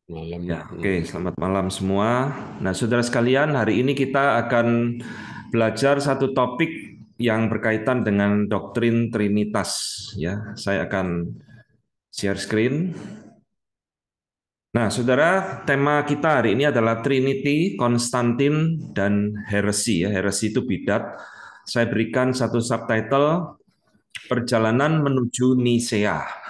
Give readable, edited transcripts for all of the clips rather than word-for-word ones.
Malam. Ya, oke, selamat malam semua. Nah, saudara sekalian, hari ini kita akan belajar satu topik yang berkaitan dengan doktrin Trinitas. Ya, saya akan share screen. Nah, saudara, tema kita hari ini adalah Trinity, Konstantin, dan Heresi. Ya, heresi itu bidat. Saya berikan satu subtitle, Perjalanan menuju Nisea.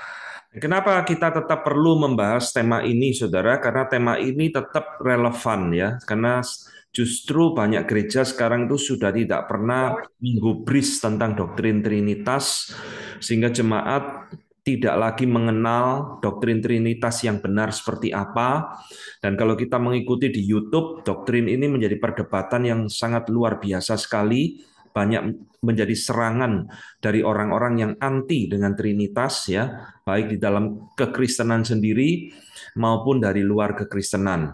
Kenapa kita tetap perlu membahas tema ini, saudara? Karena tema ini tetap relevan, ya. Karena justru banyak gereja sekarang itu sudah tidak pernah menggubris tentang doktrin Trinitas, sehingga jemaat tidak lagi mengenal doktrin Trinitas yang benar seperti apa. Dan kalau kita mengikuti di YouTube, doktrin ini menjadi perdebatan yang sangat luar biasa sekali, banyak menjadi serangan dari orang-orang yang anti dengan Trinitas, ya, baik di dalam kekristenan sendiri maupun dari luar kekristenan.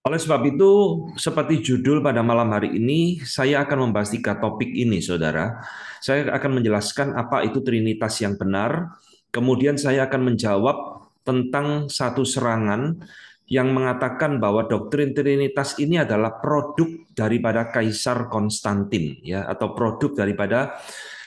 Oleh sebab itu, seperti judul pada malam hari ini, saya akan membahas 3 topik ini, saudara. Saya akan menjelaskan apa itu Trinitas yang benar, kemudian saya akan menjawab tentang satu serangan yang mengatakan bahwa doktrin Trinitas ini adalah produk daripada Kaisar Konstantin, ya, atau produk daripada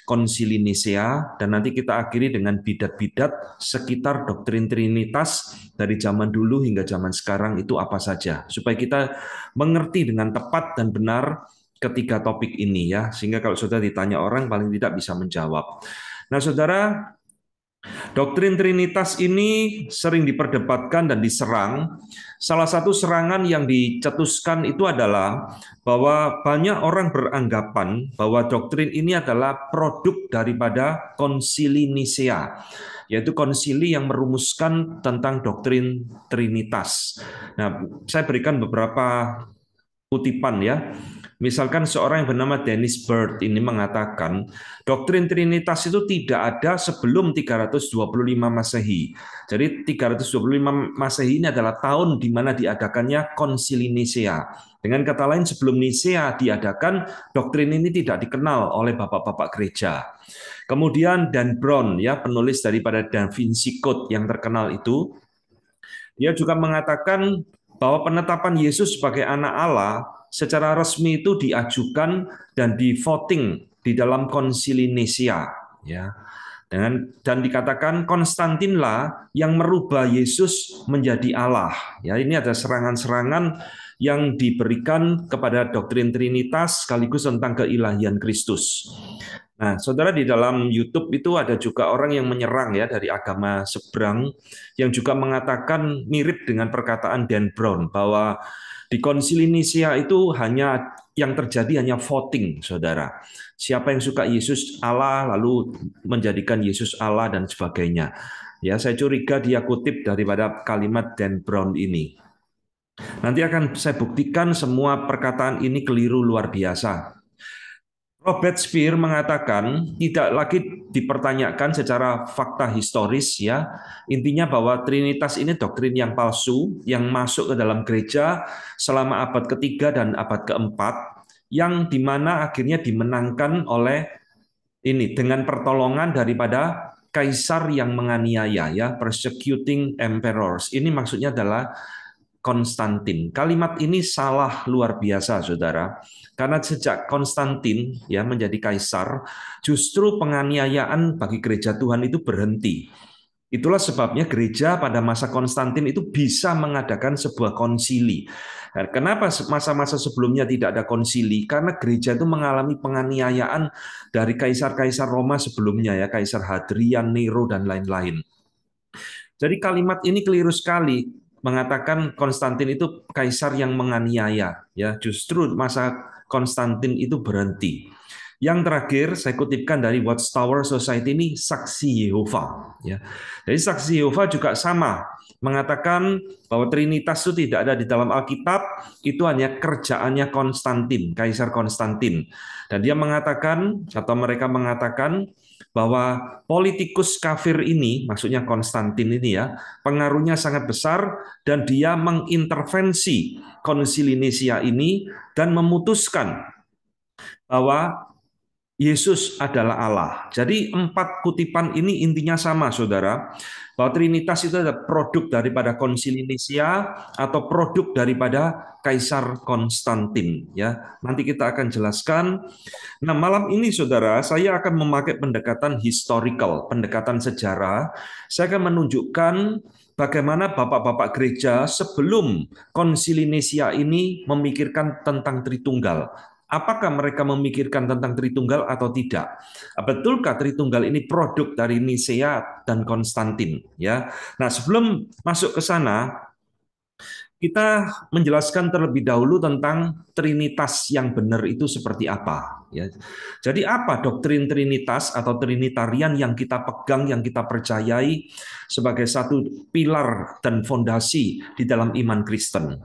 Konsili Nisea, dan nanti kita akhiri dengan bidat-bidat sekitar doktrin Trinitas dari zaman dulu hingga zaman sekarang itu apa saja, supaya kita mengerti dengan tepat dan benar ketiga topik ini, ya, sehingga kalau sudah ditanya orang paling tidak bisa menjawab. Nah, saudara, doktrin Trinitas ini sering diperdebatkan dan diserang. Salah satu serangan yang dicetuskan itu adalah bahwa banyak orang beranggapan bahwa doktrin ini adalah produk daripada Konsili Nisea, yaitu konsili yang merumuskan tentang doktrin Trinitas. Nah, saya berikan beberapa kutipan, ya. Misalkan seorang yang bernama Dennis Bird ini mengatakan doktrin Trinitas itu tidak ada sebelum 325 Masehi. Jadi 325 Masehi ini adalah tahun di mana diadakannya Konsili Nisea. Dengan kata lain, sebelum Nisea diadakan, doktrin ini tidak dikenal oleh bapak-bapak gereja. Kemudian Dan Brown, ya, penulis daripada Da Vinci Code yang terkenal itu, dia juga mengatakan bahwa penetapan Yesus sebagai anak Allah secara resmi itu diajukan dan di voting di dalam Konsili Nicea, ya. Dan dikatakan Konstantinlah yang merubah Yesus menjadi Allah. Ya, ini ada serangan-serangan yang diberikan kepada doktrin Trinitas sekaligus tentang keilahian Kristus. Nah, saudara, di dalam YouTube itu ada juga orang yang menyerang, ya, dari agama seberang yang juga mengatakan mirip dengan perkataan Dan Brown bahwa di Konsili Nicea itu hanya yang terjadi hanya voting, saudara. Siapa yang suka Yesus Allah lalu menjadikan Yesus Allah dan sebagainya. Ya, saya curiga dia kutip daripada kalimat Dan Brown ini. Nanti akan saya buktikan semua perkataan ini keliru luar biasa. Robert Speer mengatakan tidak lagi dipertanyakan secara fakta historis, ya. Intinya bahwa Trinitas ini doktrin yang palsu yang masuk ke dalam gereja selama abad ketiga dan abad keempat, yang dimana akhirnya dimenangkan oleh ini dengan pertolongan daripada kaisar yang menganiaya, ya, persecuting emperors. Ini maksudnya adalah Konstantin. Kalimat ini salah luar biasa, saudara. Karena sejak Konstantin, ya, menjadi kaisar, justru penganiayaan bagi gereja Tuhan itu berhenti. Itulah sebabnya gereja pada masa Konstantin itu bisa mengadakan sebuah konsili. Nah, kenapa masa-masa sebelumnya tidak ada konsili? Karena gereja itu mengalami penganiayaan dari kaisar-kaisar Roma sebelumnya, ya, Kaisar Hadrian, Nero, dan lain-lain. Jadi kalimat ini keliru sekali mengatakan Konstantin itu kaisar yang menganiaya, ya. Justru masa Konstantin itu berhenti. Yang terakhir saya kutipkan dari Watchtower Society ini saksi Yehova, ya. Jadi saksi Yehova juga sama mengatakan bahwa Trinitas itu tidak ada di dalam Alkitab, itu hanya kerjaannya Konstantin, Kaisar Konstantin. Dan dia mengatakan atau mereka mengatakan bahwa politikus kafir ini, maksudnya Konstantin ini, ya, pengaruhnya sangat besar dan dia mengintervensi Konsili Nicea ini dan memutuskan bahwa Yesus adalah Allah. Jadi empat kutipan ini intinya sama, saudara. Bahwa Trinitas itu adalah produk daripada Konsili Nisia atau produk daripada Kaisar Konstantin. Ya, nanti kita akan jelaskan. Nah, malam ini, saudara, saya akan memakai pendekatan historical, pendekatan sejarah. Saya akan menunjukkan bagaimana bapak-bapak gereja sebelum Konsili Nisia ini memikirkan tentang Tritunggal. Apakah mereka memikirkan tentang Tritunggal atau tidak? Betulkah Tritunggal ini produk dari Nisea dan Konstantin? Ya. Nah, sebelum masuk ke sana, kita menjelaskan terlebih dahulu tentang Trinitas yang benar itu seperti apa. Ya. Jadi apa doktrin Trinitas atau Trinitarian yang kita pegang, yang kita percayai sebagai satu pilar dan fondasi di dalam iman Kristen.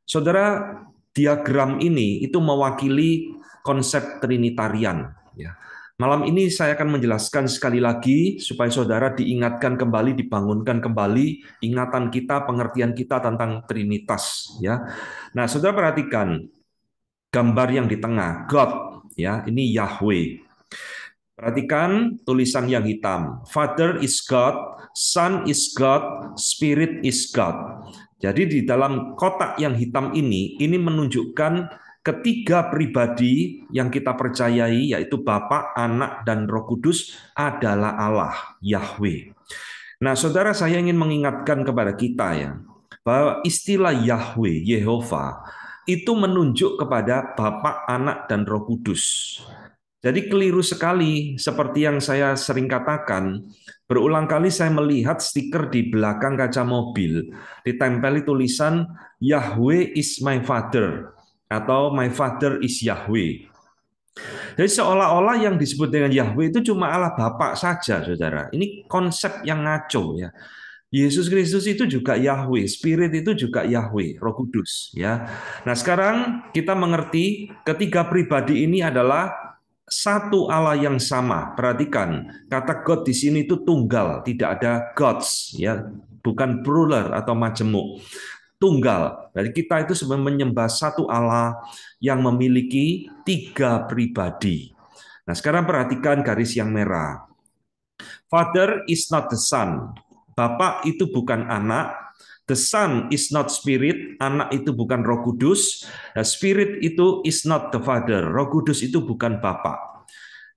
Saudara, diagram ini itu mewakili konsep Trinitarian. Ya. Malam ini saya akan menjelaskan sekali lagi supaya saudara diingatkan kembali, dibangunkan kembali ingatan kita, pengertian kita tentang Trinitas. Ya, nah saudara perhatikan gambar yang di tengah, God. Ya, ini Yahweh. Perhatikan tulisan yang hitam. Father is God, Son is God, Spirit is God. Jadi di dalam kotak yang hitam ini menunjukkan ketiga pribadi yang kita percayai, yaitu Bapa, Anak, dan Roh Kudus adalah Allah, Yahweh. Nah, saudara, saya ingin mengingatkan kepada kita ya, bahwa istilah Yahweh, Yehova, itu menunjuk kepada Bapa, Anak, dan Roh Kudus. Jadi keliru sekali, seperti yang saya sering katakan, berulang kali saya melihat stiker di belakang kaca mobil, ditempeli tulisan Yahweh is my father, atau my father is Yahweh. Jadi seolah-olah yang disebut dengan Yahweh itu cuma Allah Bapa saja, saudara. Ini konsep yang ngaco ya. Yesus Kristus itu juga Yahweh, Spirit itu juga Yahweh, Roh Kudus ya. Nah, sekarang kita mengerti ketiga pribadi ini adalah satu Allah yang sama. Perhatikan, kata God di sini itu tunggal, tidak ada gods ya, bukan plural atau majemuk. Tunggal. Jadi kita itu sebenarnya menyembah satu Allah yang memiliki tiga pribadi. Nah, sekarang perhatikan garis yang merah. Father is not the son. Bapak itu bukan anak. The Son is not Spirit, anak itu bukan Roh Kudus, Spirit itu is not the Father, Roh Kudus itu bukan Bapa.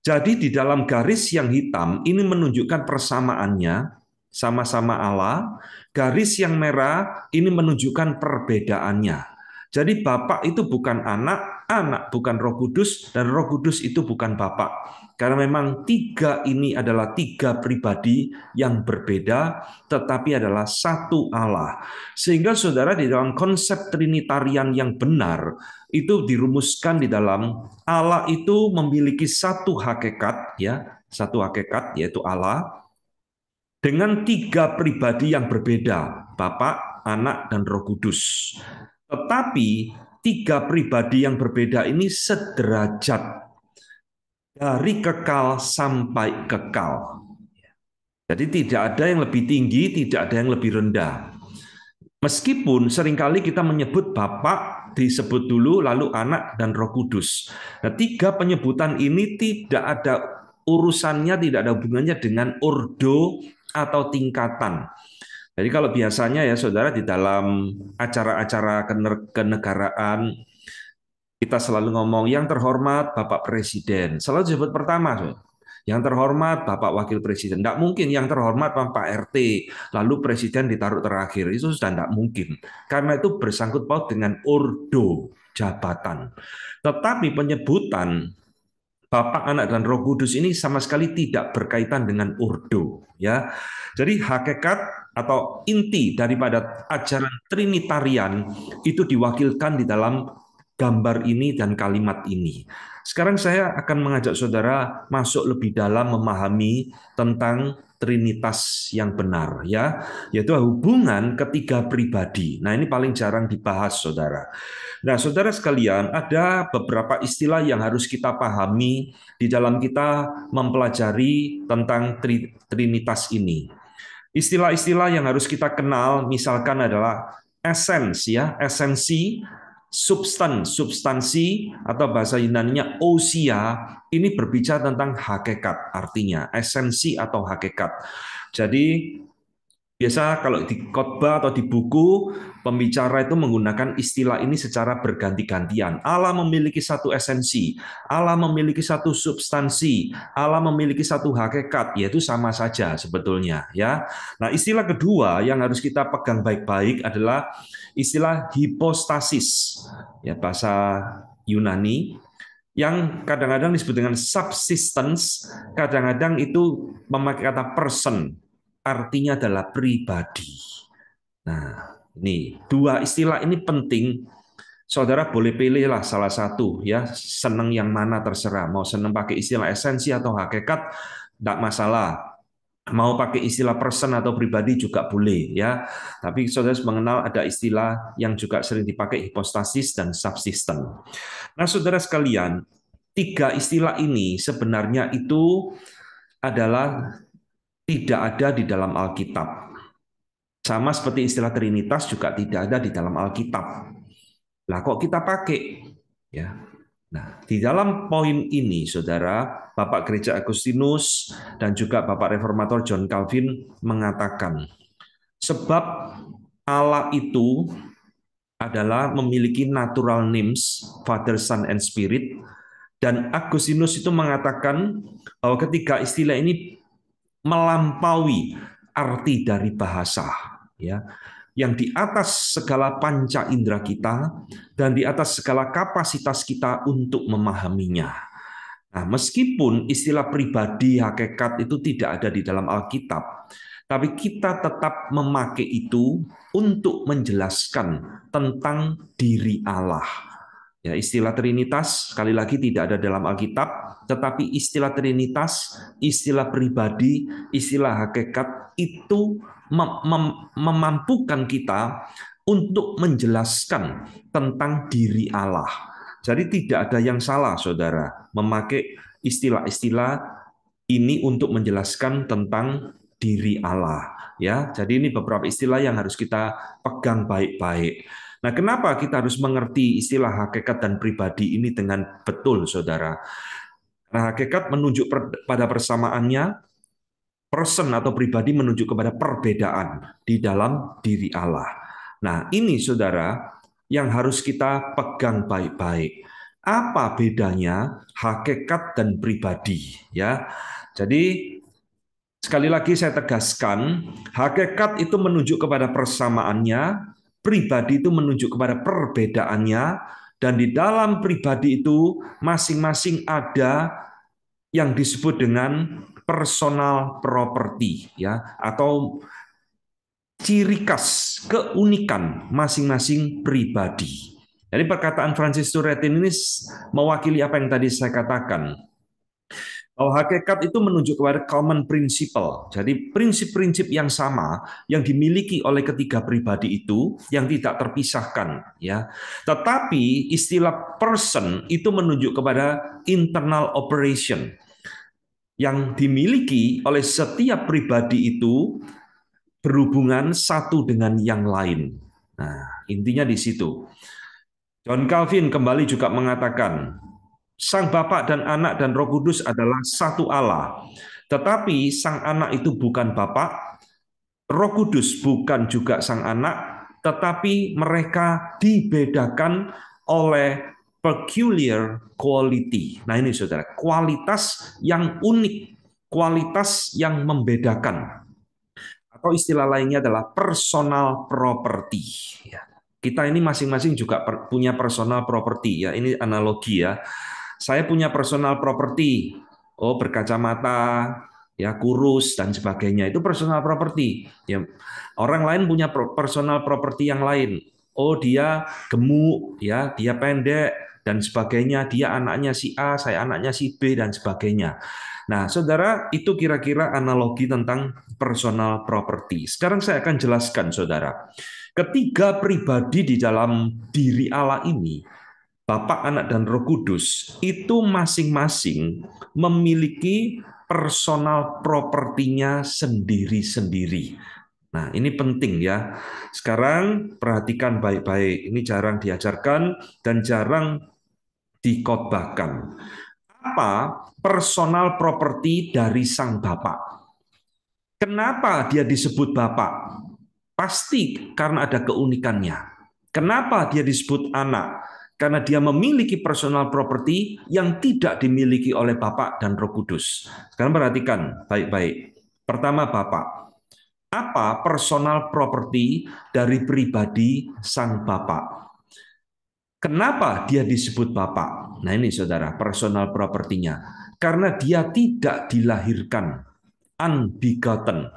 Jadi di dalam garis yang hitam ini menunjukkan persamaannya, sama-sama Allah. Garis yang merah ini menunjukkan perbedaannya. Jadi Bapa itu bukan anak, anak bukan Roh Kudus, dan Roh Kudus itu bukan Bapa. Karena memang tiga ini adalah tiga pribadi yang berbeda, tetapi adalah satu Allah. Sehingga saudara di dalam konsep Trinitarian yang benar, itu dirumuskan di dalam Allah itu memiliki satu hakikat, ya, satu hakikat yaitu Allah, dengan tiga pribadi yang berbeda, Bapa, Anak, dan Roh Kudus. Tetapi tiga pribadi yang berbeda ini sederajat dari kekal sampai kekal. Jadi tidak ada yang lebih tinggi, tidak ada yang lebih rendah. Meskipun seringkali kita menyebut Bapa disebut dulu, lalu Anak dan Roh Kudus. Nah, tiga penyebutan ini tidak ada urusannya, tidak ada hubungannya dengan ordo atau tingkatan. Jadi kalau biasanya ya saudara di dalam acara-acara kenegaraan kita selalu ngomong yang terhormat Bapak Presiden. Selalu disebut pertama. Yang terhormat Bapak Wakil Presiden. Tidak mungkin yang terhormat Pak RT, lalu Presiden ditaruh terakhir. Itu sudah tidak mungkin. Karena itu bersangkut paut dengan ordo jabatan. Tetapi penyebutan Bapa, Anak, dan Roh Kudus ini sama sekali tidak berkaitan dengan ordo. Ya, jadi hakikat atau inti daripada ajaran Trinitarian itu diwakilkan di dalam gambar ini dan kalimat ini. Sekarang saya akan mengajak saudara masuk lebih dalam memahami tentang Trinitas yang benar, ya, yaitu hubungan ketiga pribadi. Nah, ini paling jarang dibahas, saudara. Nah, saudara sekalian, ada beberapa istilah yang harus kita pahami di dalam kita mempelajari tentang Trinitas ini. Istilah-istilah yang harus kita kenal, misalkan adalah essence, ya, esensi, substansi atau bahasa Yunaninya ousia, ini berbicara tentang hakikat, artinya esensi atau hakikat. Jadi biasa kalau di khotbah atau di buku, pembicara itu menggunakan istilah ini secara berganti-gantian. Allah memiliki satu esensi, Allah memiliki satu substansi, Allah memiliki satu hakikat, yaitu sama saja sebetulnya, ya. Nah, istilah kedua yang harus kita pegang baik-baik adalah istilah hipostasis, ya, bahasa Yunani yang kadang-kadang disebut dengan subsistence, kadang-kadang itu memakai kata person, artinya adalah pribadi. Nah, ini dua istilah ini penting. Saudara boleh pilihlah salah satu, ya, seneng yang mana terserah. Mau seneng pakai istilah esensi atau hakikat, tidak masalah. Mau pakai istilah person atau pribadi juga boleh, ya. Tapi saudara harus mengenal ada istilah yang juga sering dipakai, hipostasis dan subsisten. Nah, saudara sekalian, tiga istilah ini sebenarnya itu adalah tidak ada di dalam Alkitab. Sama seperti istilah Trinitas juga tidak ada di dalam Alkitab. Lah kok kita pakai? Ya. Nah, di dalam poin ini, saudara, Bapak Gereja Agustinus dan juga Bapak Reformator John Calvin mengatakan, sebab Allah itu adalah memiliki natural names, Father, Son, and Spirit, dan Agustinus itu mengatakan bahwa ketiga istilah ini melampaui arti dari bahasa, ya, yang di atas segala panca indera kita dan di atas segala kapasitas kita untuk memahaminya. Nah, meskipun istilah pribadi, hakikat itu tidak ada di dalam Alkitab, tapi kita tetap memakai itu untuk menjelaskan tentang diri Allah. Ya, istilah Trinitas sekali lagi tidak ada dalam Alkitab, tetapi istilah Trinitas, istilah pribadi, istilah hakikat itu memampukan kita untuk menjelaskan tentang diri Allah. Jadi tidak ada yang salah, saudara, memakai istilah-istilah ini untuk menjelaskan tentang diri Allah. Ya, jadi ini beberapa istilah yang harus kita pegang baik-baik. Nah, kenapa kita harus mengerti istilah hakikat dan pribadi ini dengan betul, saudara? Nah, hakikat menunjuk pada persamaannya, person atau pribadi menunjuk kepada perbedaan di dalam diri Allah. Nah, ini saudara yang harus kita pegang baik-baik. Apa bedanya hakikat dan pribadi? Ya, jadi sekali lagi saya tegaskan, hakikat itu menunjuk kepada persamaannya, pribadi itu menunjuk kepada perbedaannya, dan di dalam pribadi itu masing-masing ada yang disebut dengan personal property, ya, atau ciri khas, keunikan masing-masing pribadi. Jadi perkataan Francis Turretin ini mewakili apa yang tadi saya katakan. Bahwa hakikat itu menunjuk kepada common principle. Jadi prinsip-prinsip yang sama yang dimiliki oleh ketiga pribadi itu yang tidak terpisahkan, ya. Tetapi istilah person itu menunjuk kepada internal operation yang dimiliki oleh setiap pribadi itu berhubungan satu dengan yang lain. Nah, intinya di situ. John Calvin kembali juga mengatakan, Sang Bapa dan Anak dan Roh Kudus adalah satu Allah. Tetapi Sang Anak itu bukan Bapa, Roh Kudus bukan juga Sang Anak, tetapi mereka dibedakan oleh peculiar quality. Nah ini saudara, kualitas yang unik, kualitas yang membedakan. Atau istilah lainnya adalah personal property. Kita ini masing-masing juga punya personal property, ya. Ini analogi, ya. Saya punya personal property, berkacamata, ya, kurus dan sebagainya, itu personal property. Ya, orang lain punya personal property yang lain. Dia gemuk, ya, dia pendek dan sebagainya. Dia anaknya si A, saya anaknya si B dan sebagainya. Nah, saudara, itu kira-kira analogi tentang personal property. Sekarang saya akan jelaskan, saudara. Ketiga pribadi di dalam diri Allah ini, Bapa, Anak, dan Roh Kudus, itu masing-masing memiliki personal propertinya sendiri-sendiri. Nah, ini penting ya. Sekarang perhatikan baik-baik. Ini jarang diajarkan dan jarang dikotbahkan. Apa personal property dari sang bapak? Kenapa dia disebut bapak? Pasti karena ada keunikannya. Kenapa dia disebut anak? Karena dia memiliki personal property yang tidak dimiliki oleh Bapa dan Roh Kudus. Sekarang perhatikan baik-baik. Pertama, Bapak. Apa personal property dari pribadi sang Bapak? Kenapa dia disebut Bapak? Nah ini saudara, personal propertinya. Karena dia tidak dilahirkan, unbegotten.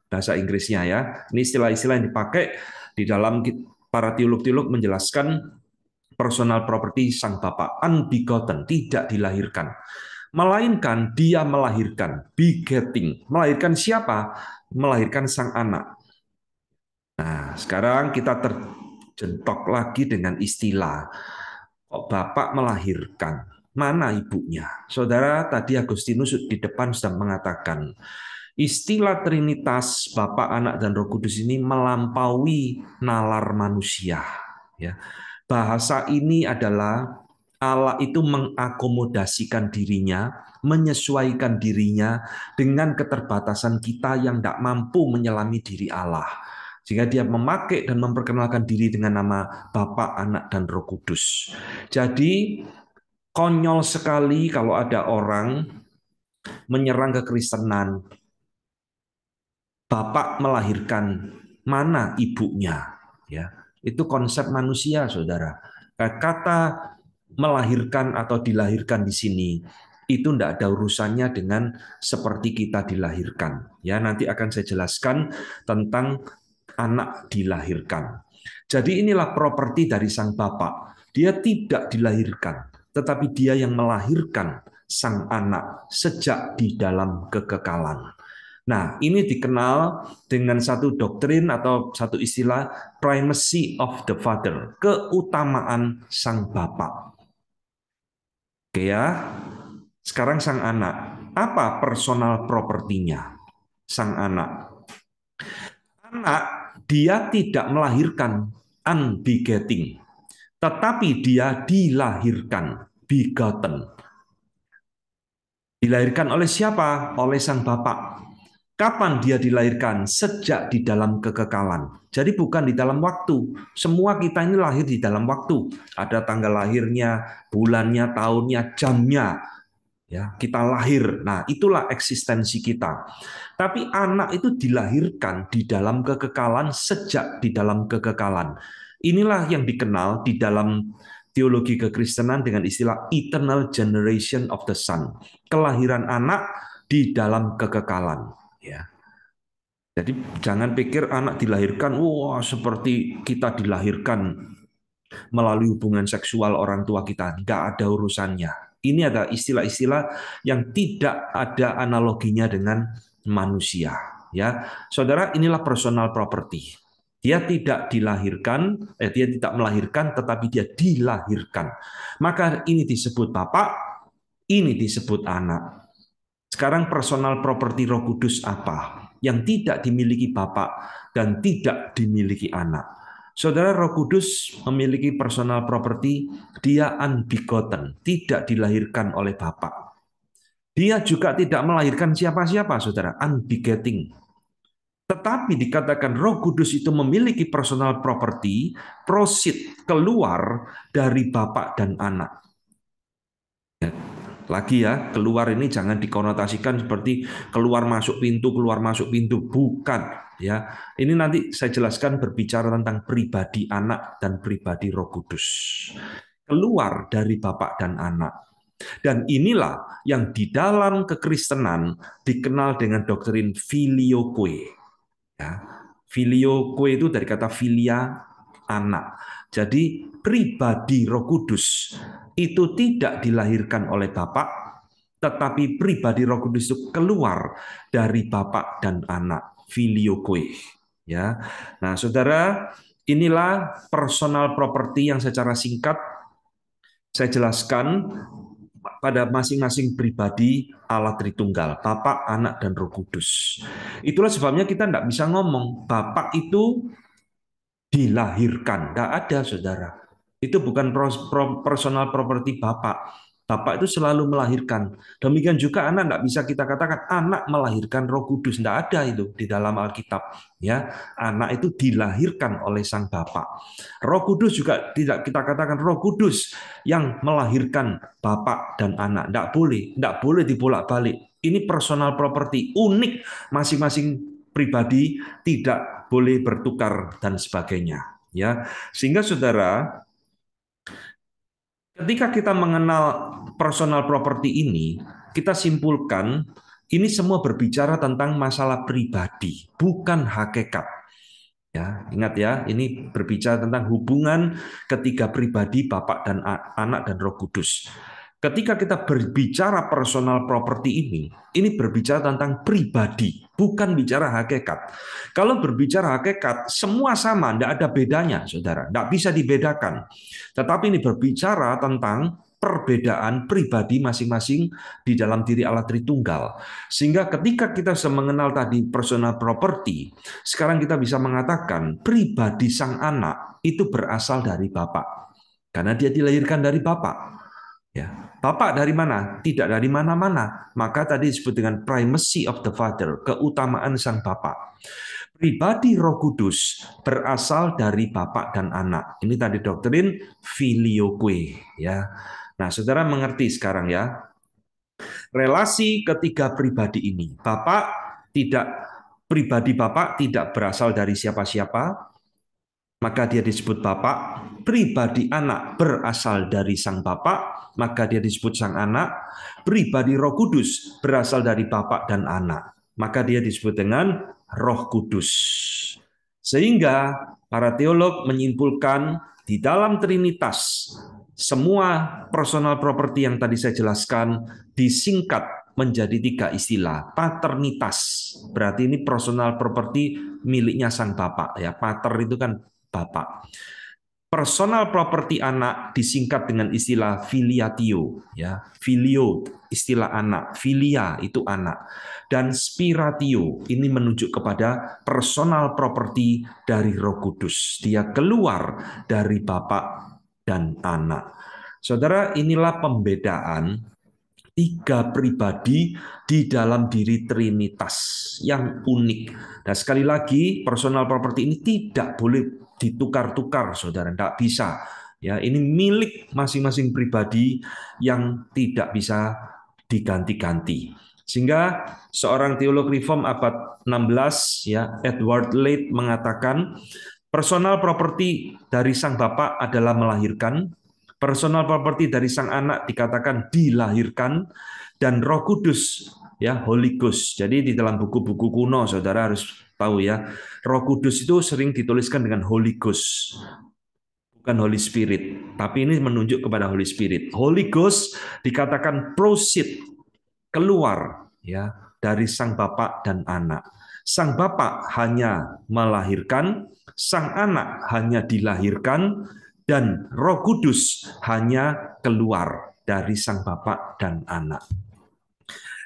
Bahasa Inggrisnya ya. Ini istilah-istilah yang dipakai di dalam para teolog-teolog menjelaskan personal property sang Bapa. Unbegotten, tidak dilahirkan. Melainkan dia melahirkan, begetting. Melahirkan siapa? Melahirkan sang anak. Nah, sekarang kita terjentok lagi dengan istilah. Kok Bapak melahirkan? Mana ibunya? Saudara, tadi Agustinus di depan sudah mengatakan, istilah Trinitas Bapa, Anak, dan Roh Kudus ini melampaui nalar manusia. Ya, bahasa ini adalah Allah itu mengakomodasikan dirinya, menyesuaikan dirinya dengan keterbatasan kita yang tidak mampu menyelami diri Allah. Sehingga dia memakai dan memperkenalkan diri dengan nama Bapa, Anak, dan Roh Kudus. Jadi konyol sekali kalau ada orang menyerang kekristenan. Bapak melahirkan, mana ibunya? Ya, itu konsep manusia, saudara. Kata melahirkan atau dilahirkan di sini itu tidak ada urusannya dengan seperti kita dilahirkan. Ya, nanti akan saya jelaskan tentang anak dilahirkan. Jadi inilah properti dari sang bapak. Dia tidak dilahirkan, tetapi dia yang melahirkan sang anak sejak di dalam kekekalan. Nah, ini dikenal dengan satu doktrin atau satu istilah primacy of the father, keutamaan sang bapak. Oke ya, sekarang sang anak. Apa personal propertinya sang anak? Anak, dia tidak melahirkan, unbegetting, tetapi dia dilahirkan, begotten. Dilahirkan oleh siapa? Oleh sang bapak. Kapan dia dilahirkan? Sejak di dalam kekekalan. Jadi bukan di dalam waktu. Semua kita ini lahir di dalam waktu. Ada tanggal lahirnya, bulannya, tahunnya, jamnya. Ya, kita lahir. Nah, itulah eksistensi kita. Tapi anak itu dilahirkan di dalam kekekalan sejak di dalam kekekalan. Inilah yang dikenal di dalam teologi kekristenan dengan istilah eternal generation of the son. Kelahiran anak di dalam kekekalan, ya. Jadi jangan pikir anak dilahirkan wah seperti kita dilahirkan melalui hubungan seksual orang tua kita. Tidak ada urusannya. Ini adalah istilah-istilah yang tidak ada analoginya dengan manusia. Ya, saudara, inilah personal property. Dia tidak dilahirkan, dia tidak melahirkan, tetapi dia dilahirkan. Maka ini disebut bapak, ini disebut anak. Sekarang personal property Roh Kudus apa? Yang tidak dimiliki bapak dan tidak dimiliki anak. Saudara, Roh Kudus memiliki personal property, dia unbegotten, tidak dilahirkan oleh Bapa. Dia juga tidak melahirkan siapa-siapa, saudara, unbegetting. Tetapi dikatakan Roh Kudus itu memiliki personal property, proceed, keluar dari Bapa dan Anak. Lagi ya, keluar ini jangan dikonotasikan seperti keluar masuk pintu, bukan ya. Ini nanti saya jelaskan berbicara tentang pribadi anak dan pribadi Roh Kudus. Keluar dari Bapak dan Anak. Dan inilah yang di dalam kekristenan dikenal dengan doktrin filioque. Ya. Filioque itu dari kata filia, anak. Jadi pribadi Roh Kudus itu tidak dilahirkan oleh Bapak, tetapi pribadi Roh Kudus itu keluar dari Bapak dan Anak, filioque. Ya, nah saudara, inilah personal property yang secara singkat saya jelaskan. pada masing-masing pribadi Allah Tritunggal, Bapa, Anak, dan Roh Kudus. Itulah sebabnya kita tidak bisa ngomong Bapak itu dilahirkan. Tidak ada, saudara. Itu bukan personal property Bapak. Bapak itu selalu melahirkan. Demikian juga anak, tidak bisa kita katakan anak melahirkan Roh Kudus. Tidak ada itu di dalam Alkitab. Ya, anak itu dilahirkan oleh Sang Bapa. Roh Kudus juga tidak kita katakan Roh Kudus yang melahirkan Bapak dan anak. Tidak boleh dibolak-balik. Ini personal property unik masing-masing pribadi, tidak boleh bertukar dan sebagainya. Ya, sehingga saudara, ketika kita mengenal personal property ini, kita simpulkan ini semua berbicara tentang masalah pribadi, bukan hakikat. Ya, ingat ya, ini berbicara tentang hubungan ketiga pribadi, Bapak dan Anak dan Roh Kudus. Ketika kita berbicara personal property ini berbicara tentang pribadi, bukan bicara hakikat. Kalau berbicara hakikat, semua sama, tidak ada bedanya, saudara. Tidak bisa dibedakan. Tetapi ini berbicara tentang perbedaan pribadi masing-masing di dalam diri Allah Tritunggal. Sehingga ketika kita bisa mengenal tadi personal property, sekarang kita bisa mengatakan pribadi sang anak itu berasal dari Bapak. Karena dia dilahirkan dari Bapak. Ya, Bapak dari mana? Tidak dari mana-mana. Maka tadi disebut dengan primacy of the Father, keutamaan sang Bapak. Pribadi Roh Kudus berasal dari Bapak dan Anak. Ini tadi doktrin filioque, ya. Nah, saudara mengerti sekarang ya. Relasi ketiga pribadi ini, pribadi Bapak tidak berasal dari siapa-siapa, maka dia disebut Bapak. Pribadi anak berasal dari sang Bapak, maka dia disebut sang anak. Pribadi Roh Kudus berasal dari Bapak dan anak, maka dia disebut dengan Roh Kudus. Sehingga para teolog menyimpulkan di dalam Trinitas semua personal property yang tadi saya jelaskan disingkat menjadi tiga istilah. Paternitas, berarti ini personal property miliknya sang Bapak ya. Pater itu kan Bapak. Personal property anak disingkat dengan istilah filiatio, ya. Filio, istilah anak. Filia itu anak. Dan spiratio, ini menunjuk kepada personal property dari Roh Kudus. Dia keluar dari Bapak dan anak. Saudara, inilah pembedaan tiga pribadi di dalam diri Trinitas yang unik. Dan sekali lagi, personal property ini tidak boleh ditukar-tukar, saudara. Tidak bisa. Ya, ini milik masing-masing pribadi yang tidak bisa diganti-ganti. Sehingga seorang teolog Reform abad 16, ya, Edward Leith mengatakan, personal property dari sang Bapa adalah melahirkan, personal property dari sang anak dikatakan dilahirkan, dan Roh Kudus, ya, Holy Ghost. Jadi di dalam buku-buku kuno, saudara harus tahu ya, Roh Kudus itu sering dituliskan dengan Holy Ghost, bukan Holy Spirit. Tapi ini menunjuk kepada Holy Spirit. Holy Ghost dikatakan proceed, keluar, ya, dari sang Bapa dan anak. Sang Bapa hanya melahirkan, sang anak hanya dilahirkan, dan Roh Kudus hanya keluar dari sang Bapa dan anak.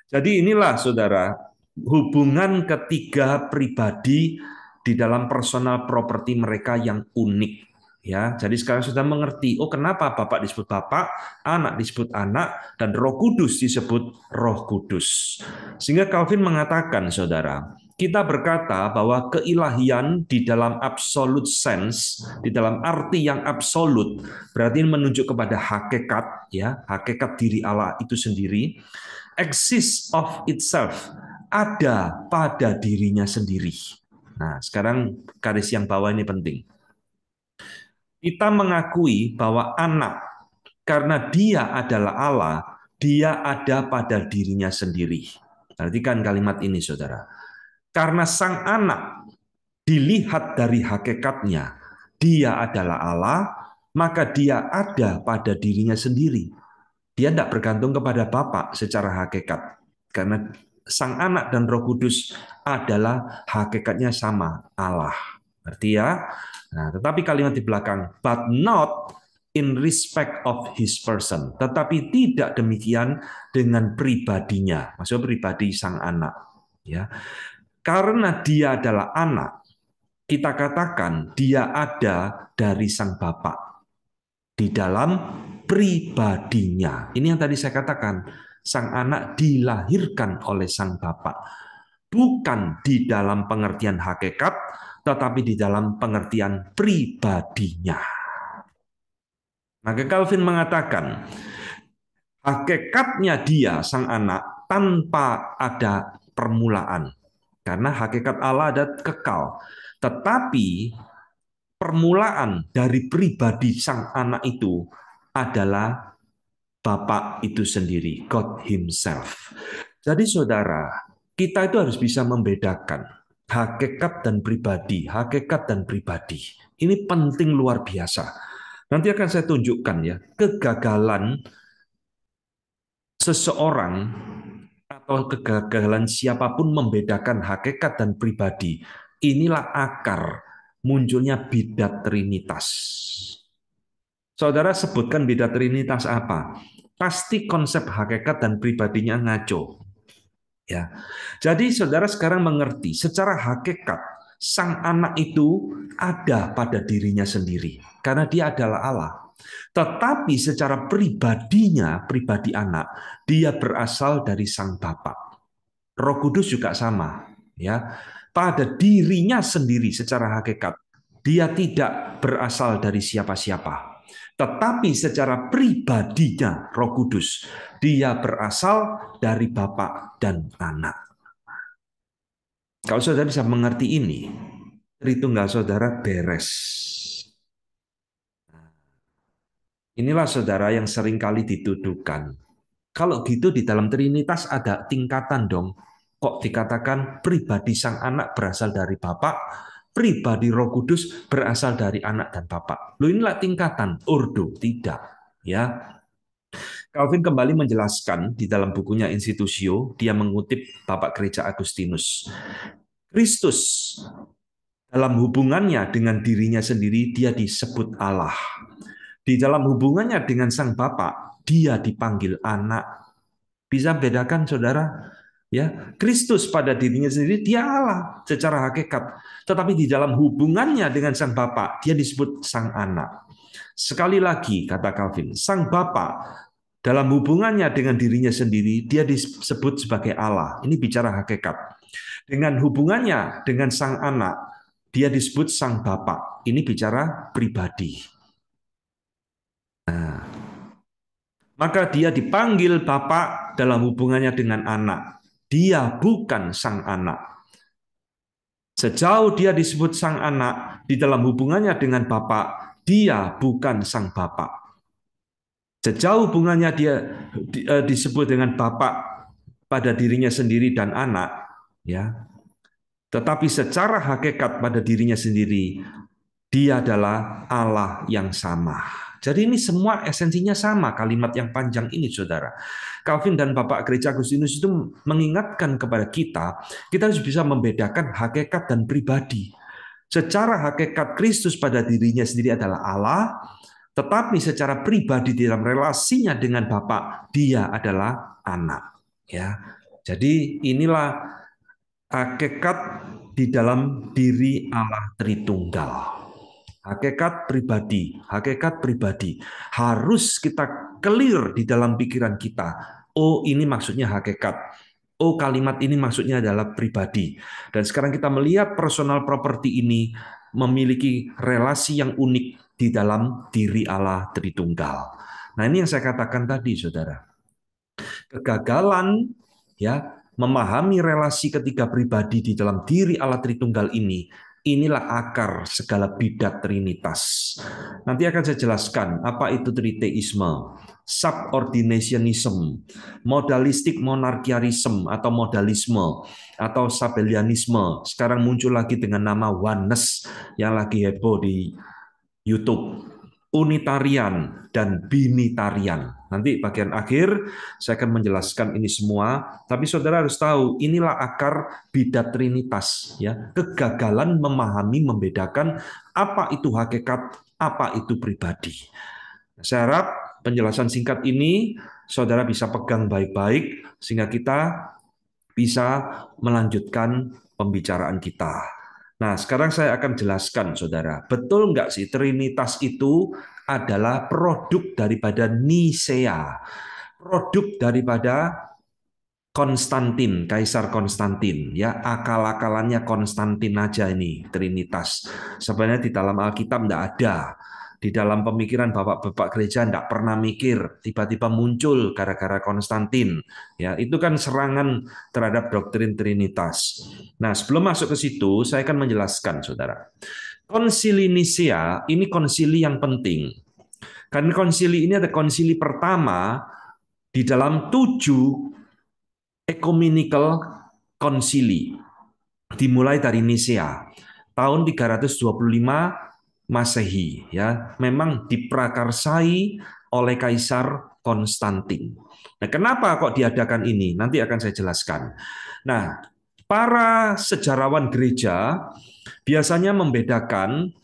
Jadi inilah saudara, hubungan ketiga pribadi di dalam personal property mereka yang unik. Ya, jadi sekarang sudah mengerti, oh kenapa Bapak disebut Bapak, Anak disebut Anak, dan Roh Kudus disebut Roh Kudus. Sehingga Calvin mengatakan, saudara, kita berkata bahwa keilahian di dalam absolute sense, di dalam arti yang absolut, berarti menunjuk kepada hakikat, ya, hakikat diri Allah itu sendiri, exists of itself, ada pada dirinya sendiri. Nah, sekarang garis yang bawah ini penting. Kita mengakui bahwa anak, karena dia adalah Allah, dia ada pada dirinya sendiri. Perhatikan kalimat ini, saudara. Karena sang anak dilihat dari hakikatnya, dia adalah Allah, maka dia ada pada dirinya sendiri. Dia tidak bergantung kepada Bapa secara hakikat. Karena sang anak dan Roh Kudus adalah hakikatnya sama, Allah. Berarti ya. Nah, tetapi kalimat di belakang, but not in respect of his person. Tetapi tidak demikian dengan pribadinya, maksudnya pribadi sang anak. Ya, karena dia adalah anak, kita katakan dia ada dari sang Bapa di dalam pribadinya. Ini yang tadi saya katakan, sang anak dilahirkan oleh sang Bapa, bukan di dalam pengertian hakikat, tetapi di dalam pengertian pribadinya. Maka Calvin mengatakan, hakikatnya dia, sang anak, tanpa ada permulaan. Karena hakikat Allah ada kekal. Tetapi permulaan dari pribadi sang anak itu adalah Bapa itu sendiri, God Himself. Jadi saudara, kita itu harus bisa membedakan hakikat dan pribadi, hakikat dan pribadi. Ini penting luar biasa. Nanti akan saya tunjukkan ya, kegagalan seseorang atau kegagalan siapapun membedakan hakikat dan pribadi. Inilah akar munculnya bidat Trinitas. Saudara sebutkan bidat Trinitas apa? Pasti konsep hakikat dan pribadinya ngaco. Ya. Jadi saudara sekarang mengerti secara hakikat sang anak itu ada pada dirinya sendiri karena dia adalah Allah. Tetapi secara pribadinya, pribadi anak, dia berasal dari sang Bapa. Roh Kudus juga sama, ya. Pada dirinya sendiri secara hakikat, dia tidak berasal dari siapa-siapa. Tetapi secara pribadinya Roh Kudus, dia berasal dari Bapa dan Anak. Kalau saudara bisa mengerti ini, Tritunggal saudara beres. Inilah saudara yang seringkali dituduhkan. Kalau gitu di dalam Trinitas ada tingkatan dong. Kok dikatakan pribadi sang anak berasal dari Bapa, pribadi Roh Kudus berasal dari anak dan Bapa. Loh inilah tingkatan, ordo, tidak. Ya, Calvin kembali menjelaskan di dalam bukunya Institutio, dia mengutip Bapak Gereja Agustinus. Kristus dalam hubungannya dengan dirinya sendiri dia disebut Allah. Di dalam hubungannya dengan sang Bapa, dia dipanggil anak. Bisa bedakan saudara? Ya, Kristus pada dirinya sendiri dia Allah secara hakikat. Tetapi di dalam hubungannya dengan sang Bapa, dia disebut sang anak. Sekali lagi kata Calvin, sang Bapa dalam hubungannya dengan dirinya sendiri, dia disebut sebagai Allah. Ini bicara hakikat. Dengan hubungannya dengan sang anak, dia disebut sang Bapa. Ini bicara pribadi. Nah, maka dia dipanggil Bapa dalam hubungannya dengan anak. Dia bukan sang anak. Sejauh dia disebut sang anak, di dalam hubungannya dengan Bapa, dia bukan sang Bapa. Sejauh hubungannya dia disebut dengan Bapa pada dirinya sendiri dan anak, ya. Tetapi secara hakikat pada dirinya sendiri, dia adalah Allah yang sama. Jadi ini semua esensinya sama, kalimat yang panjang ini, saudara. Calvin dan Bapak Gereja Agustinus itu mengingatkan kepada kita, kita harus bisa membedakan hakikat dan pribadi. Secara hakikat Kristus pada dirinya sendiri adalah Allah, tetapi secara pribadi di dalam relasinya dengan Bapa, dia adalah anak. Ya, jadi inilah hakikat di dalam diri Allah Tritunggal. Hakikat pribadi harus kita clear di dalam pikiran kita. Oh, ini maksudnya hakikat. Oh, kalimat ini maksudnya adalah pribadi. Dan sekarang kita melihat personal property ini memiliki relasi yang unik di dalam diri Allah Tritunggal. Nah, ini yang saya katakan tadi, saudara. Kegagalan ya memahami relasi ketiga pribadi di dalam diri Allah Tritunggal ini, inilah akar segala bidat Trinitas. Nanti akan saya jelaskan apa itu triteisme, subordinationism, modalistik monarkiarisme atau modalisme, atau sabellianisme. Sekarang muncul lagi dengan nama oneness yang lagi heboh di YouTube. Unitarian dan binitarian. Nanti bagian akhir saya akan menjelaskan ini semua, tapi saudara harus tahu inilah akar bidat Trinitas ya. Kegagalan memahami membedakan apa itu hakikat, apa itu pribadi. Saya harap penjelasan singkat ini saudara bisa pegang baik-baik sehingga kita bisa melanjutkan pembicaraan kita. Nah, sekarang saya akan jelaskan, saudara. Betul nggak sih Trinitas itu adalah produk daripada Nisea, produk daripada Konstantin, Kaisar Konstantin, ya akal-akalannya Konstantin aja ini Trinitas. Sebenarnya di dalam Alkitab enggak ada. Di dalam pemikiran bapak-bapak gereja enggak pernah mikir, tiba-tiba muncul gara-gara Konstantin. Ya, itu kan serangan terhadap doktrin Trinitas. Nah, sebelum masuk ke situ, saya akan menjelaskan, Saudara. Konsili Nisea ini konsili yang penting. Karena konsili ini ada konsili pertama di dalam 7 ecumenical concili dimulai dari Nisea tahun 325 Masehi, ya. Memang diprakarsai oleh Kaisar Konstantin. Nah, kenapa kok diadakan ini? Nanti akan saya jelaskan. Nah, para sejarawan gereja biasanya membedakan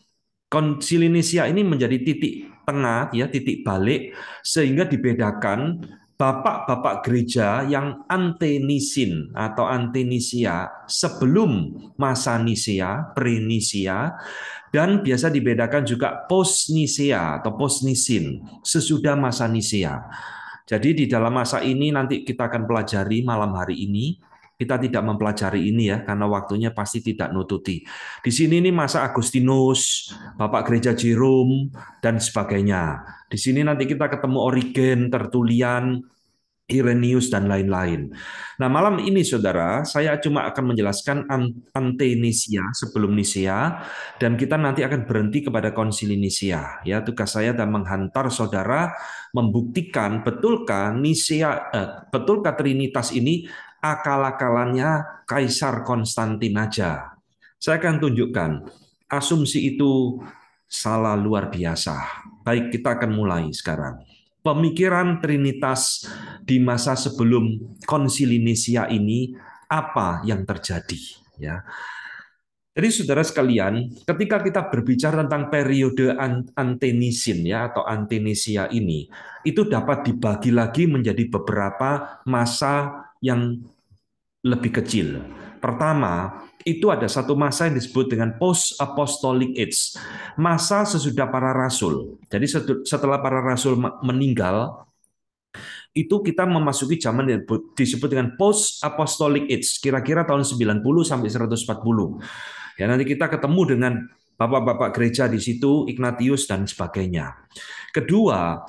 Konsili Nisea ini menjadi titik tengah, ya, titik balik, sehingga dibedakan bapak-bapak gereja yang antenisin atau antenisia sebelum masa Nisea, pre-Nisea, dan biasa dibedakan juga post-Nisea atau post-Nisin, sesudah masa Nisea. Jadi di dalam masa ini nanti kita akan pelajari malam hari ini. Kita tidak mempelajari ini ya, karena waktunya pasti tidak nututi. Di sini ini masa Agustinus, Bapak Gereja Jerome, dan sebagainya. Di sini nanti kita ketemu Origen, Tertullian, Irenaeus, dan lain-lain. Nah, malam ini, saudara, saya cuma akan menjelaskan ante Nisea, sebelum Nisea, dan kita nanti akan berhenti kepada konsili Nisea. Ya, tugas saya adalah menghantar saudara membuktikan betulkah betulkah Trinitas ini akal-akalannya Kaisar Konstantin aja. Saya akan tunjukkan asumsi itu salah luar biasa. Baik, kita akan mulai sekarang. Pemikiran Trinitas di masa sebelum Konsili Nisea ini apa yang terjadi, ya. Jadi saudara sekalian, ketika kita berbicara tentang periode antenisin ya atau antenisia ini, itu dapat dibagi lagi menjadi beberapa masa yang lebih kecil. Pertama, itu ada satu masa yang disebut dengan post-apostolic age, masa sesudah para rasul. Jadi setelah para rasul meninggal, itu kita memasuki zaman yang disebut dengan post-apostolic age, kira-kira tahun 90 sampai 140. Ya, nanti kita ketemu dengan bapak-bapak gereja di situ, Ignatius dan sebagainya. Kedua,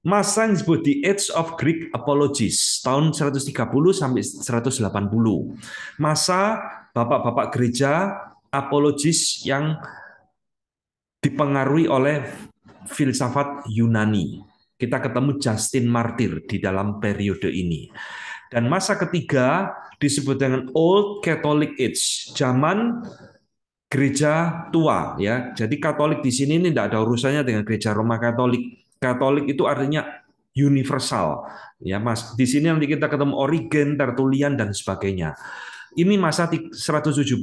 masa yang disebut the Age of Greek Apologists tahun 130 sampai 180. Masa bapak-bapak gereja apologis yang dipengaruhi oleh filsafat Yunani. Kita ketemu Justin Martyr di dalam periode ini. Dan masa ketiga disebut dengan Old Catholic Age, zaman gereja tua, ya. Jadi Katolik di sini ini tidak ada urusannya dengan gereja Roma Katolik. Katolik itu artinya universal, ya Mas. Di sini nanti kita ketemu Origen, Tertullian dan sebagainya. Ini masa 170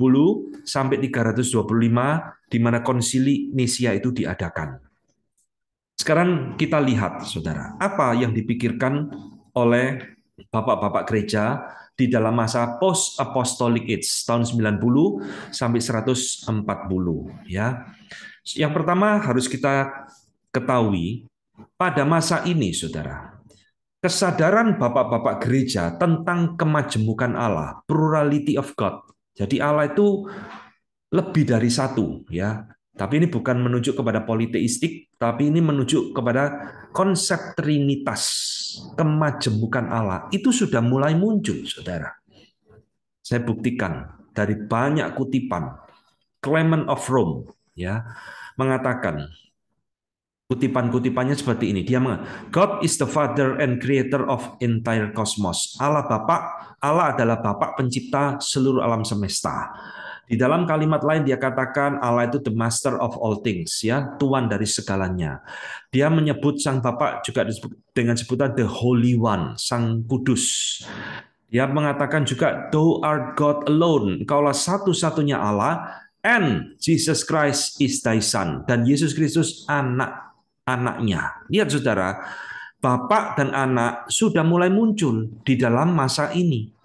sampai 325 di mana konsili Nisea itu diadakan. Sekarang kita lihat, Saudara, apa yang dipikirkan oleh bapak-bapak gereja di dalam masa post apostolic age tahun 90 sampai 140, ya. Yang pertama harus kita ketahui pada masa ini, Saudara, kesadaran bapak-bapak gereja tentang kemajemukan Allah, plurality of God. Jadi Allah itu lebih dari satu, ya. Tapi ini bukan menunjuk kepada politeistik, tapi ini menunjuk kepada konsep trinitas, kemajemukan Allah. Itu sudah mulai muncul, Saudara. Saya buktikan dari banyak kutipan. Clement of Rome, ya, mengatakan, kutipan-kutipannya seperti ini. Dia mengatakan, God is the Father and Creator of entire cosmos. Allah adalah Bapa pencipta seluruh alam semesta. Di dalam kalimat lain dia katakan Allah itu the master of all things, ya, Tuhan dari segalanya. Dia menyebut Sang Bapa juga dengan sebutan the Holy One, Sang Kudus. Dia mengatakan juga thou art God alone, Engkaulah satu-satunya Allah, and Jesus Christ is thy son, dan Yesus Kristus anak anaknya. Lihat saudara, Bapak dan anak sudah mulai muncul di dalam masa ini.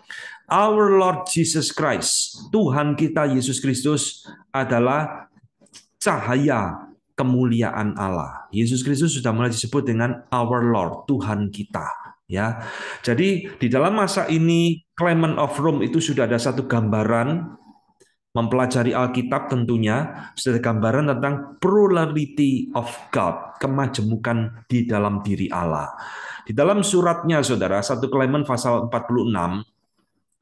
Our Lord Jesus Christ, Tuhan kita Yesus Kristus adalah cahaya kemuliaan Allah. Yesus Kristus sudah mulai disebut dengan our Lord, Tuhan kita. Ya, jadi di dalam masa ini Clement of Rome itu sudah ada satu gambaran, mempelajari Alkitab tentunya sudah ada gambaran tentang plurality of God, kemajemukan di dalam diri Allah. Di dalam suratnya saudara, 1 Clement pasal 46,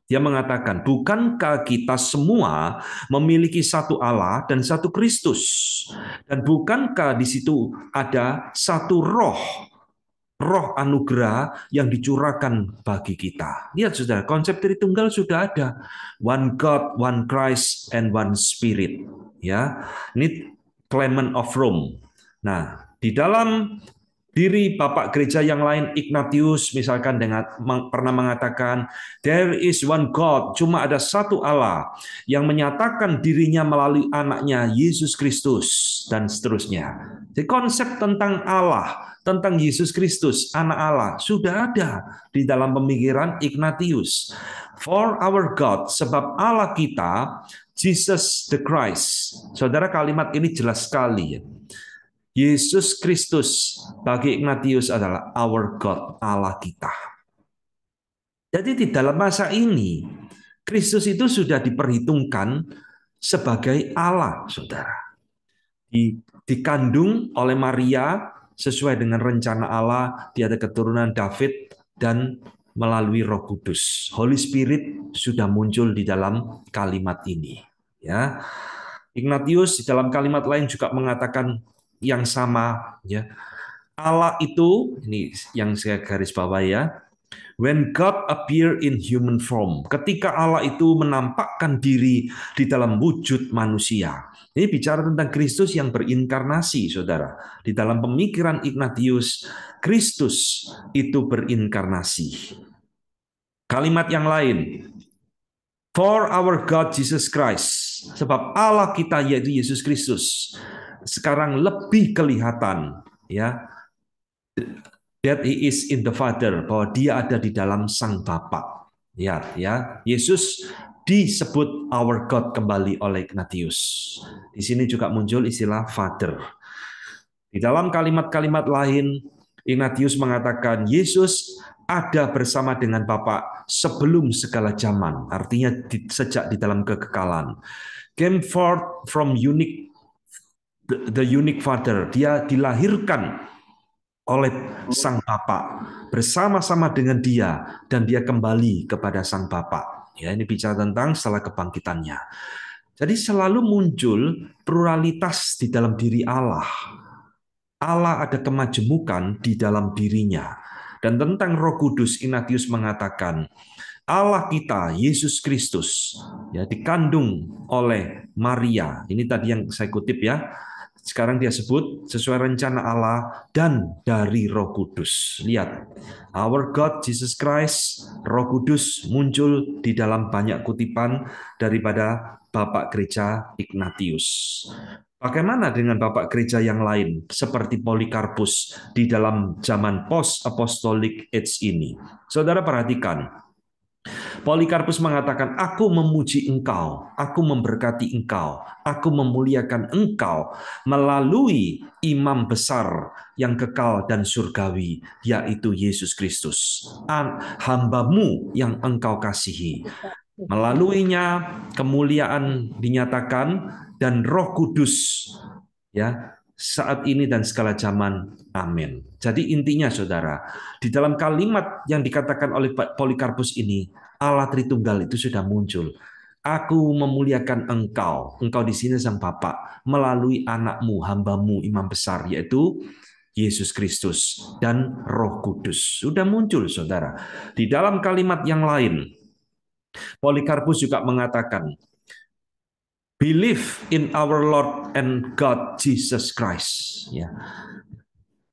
dia mengatakan, bukankah kita semua memiliki satu Allah dan satu Kristus? Dan bukankah di situ ada satu roh anugerah yang dicurahkan bagi kita? Lihat saudara, konsep Tritunggal sudah ada. One God, one Christ, and one Spirit. Ya, ini Clement of Rome. Nah, di dalam diri Bapak Gereja yang lain, Ignatius misalkan pernah mengatakan, there is one God, cuma ada satu Allah yang menyatakan dirinya melalui anaknya Yesus Kristus, dan seterusnya. Jadi konsep tentang Allah, tentang Yesus Kristus, anak Allah, sudah ada di dalam pemikiran Ignatius. For our God, sebab Allah kita, Jesus the Christ. Saudara, kalimat ini jelas sekali ya. Yesus Kristus bagi Ignatius adalah our God, Allah kita. Jadi di dalam masa ini, Kristus itu sudah diperhitungkan sebagai Allah, saudara. Dikandung oleh Maria sesuai dengan rencana Allah, dia ada keturunan David dan melalui Roh Kudus. Holy Spirit sudah muncul di dalam kalimat ini. Ya, Ignatius di dalam kalimat lain juga mengatakan yang sama, ya. Allah itu, ini yang saya garis bawah ya, when God appear in human form, ketika Allah itu menampakkan diri di dalam wujud manusia. Ini bicara tentang Kristus yang berinkarnasi, saudara. Di dalam pemikiran Ignatius, Kristus itu berinkarnasi. Kalimat yang lain, for our God Jesus Christ, sebab Allah kita yaitu Yesus Kristus sekarang lebih kelihatan, ya, that he is in the Father, bahwa dia ada di dalam Sang Bapa. Ya, Yesus disebut our God kembali oleh Ignatius. Di sini juga muncul istilah Father. Di dalam kalimat-kalimat lain, Ignatius mengatakan Yesus ada bersama dengan Bapa sebelum segala zaman, artinya sejak di dalam kekekalan. Came forth from the unique Father, dia dilahirkan oleh Sang Bapa bersama-sama dengan dia dan dia kembali kepada Sang Bapa. Ya, ini bicara tentang setelah kebangkitannya. Jadi selalu muncul pluralitas di dalam diri Allah. Allah ada kemajemukan di dalam dirinya. Dan tentang Roh Kudus, Ignatius mengatakan Allah kita, Yesus Kristus, ya, dikandung oleh Maria. Ini tadi yang saya kutip ya. Sekarang dia sebut sesuai rencana Allah dan dari Roh Kudus. Lihat, our God Jesus Christ, Roh Kudus muncul di dalam banyak kutipan daripada Bapak Gereja Ignatius. Bagaimana dengan Bapak Gereja yang lain seperti Polikarpus di dalam zaman post-apostolic age ini? Saudara perhatikan, Polikarpus mengatakan, aku memuji engkau, aku memberkati engkau, aku memuliakan engkau melalui imam besar yang kekal dan surgawi, yaitu Yesus Kristus, hambamu yang engkau kasihi. Melaluinya kemuliaan dinyatakan dan Roh Kudus, ya, saat ini dan segala zaman. Amin. Jadi intinya saudara, di dalam kalimat yang dikatakan oleh Polikarpus ini, Allah Tritunggal itu sudah muncul. Aku memuliakan engkau, engkau di sini Sang Bapa, melalui anakmu, hambamu, imam besar, yaitu Yesus Kristus dan Roh Kudus. Sudah muncul saudara. Di dalam kalimat yang lain, Polikarpus juga mengatakan, believe in our Lord and God Jesus Christ. Ya.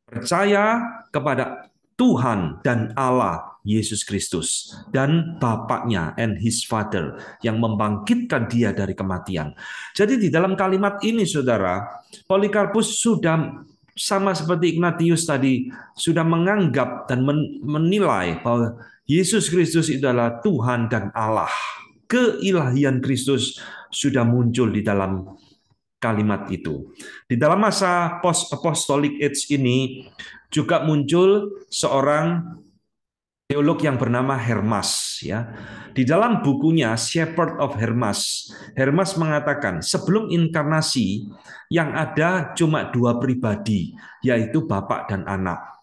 Percaya kepada Tuhan dan Allah Yesus Kristus dan Bapaknya and His Father yang membangkitkan dia dari kematian. Jadi di dalam kalimat ini saudara, Polikarpus sudah sama seperti Ignatius tadi sudah menganggap dan menilai bahwa Yesus Kristus itu adalah Tuhan dan Allah. Keilahian Kristus sudah muncul di dalam kalimat itu. Di dalam masa post apostolic age ini juga muncul seorang teolog yang bernama Hermas, ya. Di dalam bukunya Shepherd of Hermas, Hermas mengatakan sebelum inkarnasi yang ada cuma dua pribadi, yaitu Bapa dan Anak.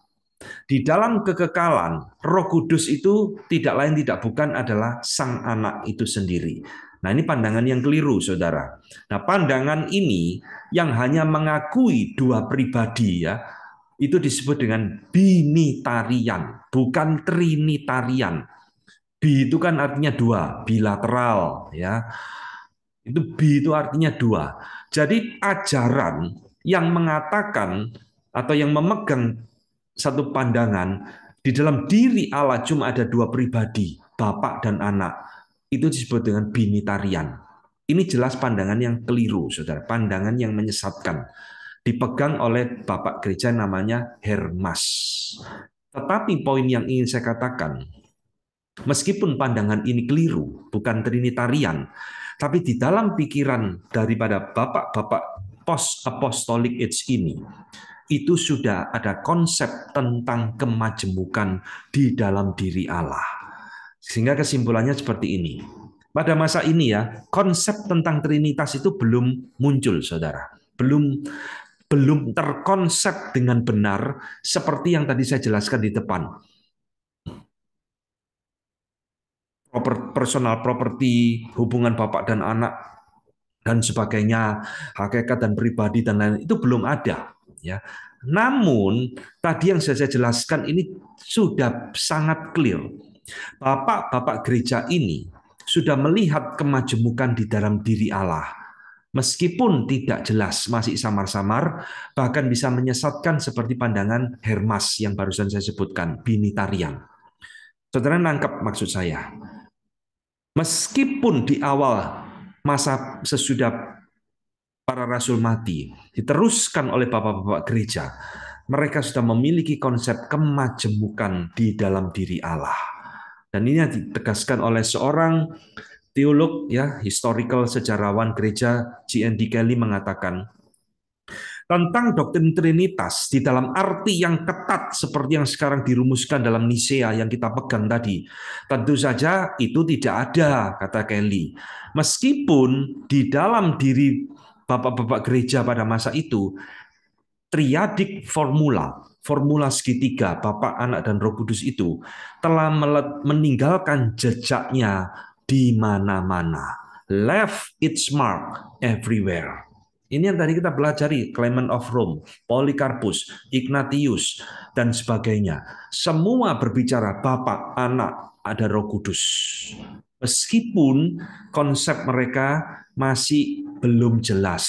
Di dalam kekekalan, Roh Kudus itu tidak lain tidak bukan adalah Sang Anak itu sendiri. Nah, ini pandangan yang keliru, saudara. Nah, pandangan ini yang hanya mengakui dua pribadi, ya, itu disebut dengan binitarian, bukan trinitarian. Bi itu kan artinya dua, bilateral, ya. Itu bi itu artinya dua. Jadi ajaran yang mengatakan atau yang memegang satu pandangan di dalam diri Allah cuma ada dua pribadi, Bapa dan Anak, itu disebut dengan binitarian. Ini jelas pandangan yang keliru, saudara. Pandangan yang menyesatkan. Dipegang oleh Bapak Gereja namanya Hermas. Tetapi poin yang ingin saya katakan, meskipun pandangan ini keliru, bukan trinitarian, tapi di dalam pikiran daripada bapak-bapak post apostolic age ini, itu sudah ada konsep tentang kemajemukan di dalam diri Allah. Sehingga kesimpulannya seperti ini. Pada masa ini ya, konsep tentang Trinitas itu belum muncul, saudara. Belum terkonsep dengan benar seperti yang tadi saya jelaskan di depan. Personal property, hubungan bapak dan anak, dan sebagainya, hakikat dan pribadi dan lain itu belum ada. Ya. Namun tadi yang saya jelaskan ini sudah sangat clear. Bapak-bapak gereja ini sudah melihat kemajemukan di dalam diri Allah. Meskipun tidak jelas, masih samar-samar, bahkan bisa menyesatkan seperti pandangan Hermas yang barusan saya sebutkan, binitarian. Saudara nangkep maksud saya. Meskipun di awal masa sesudah para rasul mati, diteruskan oleh bapak-bapak gereja, mereka sudah memiliki konsep kemajemukan di dalam diri Allah. Dan ini ditegaskan oleh seorang teolog, ya, historical sejarawan gereja G.N.D. Kelly mengatakan tentang doktrin Trinitas di dalam arti yang ketat seperti yang sekarang dirumuskan dalam Nisea yang kita pegang tadi. Tentu saja itu tidak ada, kata Kelly. Meskipun di dalam diri bapak-bapak gereja pada masa itu triadik formula segitiga Bapa, Anak, dan Roh Kudus itu telah meninggalkan jejaknya di mana-mana. Left its mark everywhere. Ini yang tadi kita pelajari, Clement of Rome, Polycarpus, Ignatius, dan sebagainya. Semua berbicara Bapa, Anak, ada Roh Kudus. Meskipun konsep mereka masih belum jelas,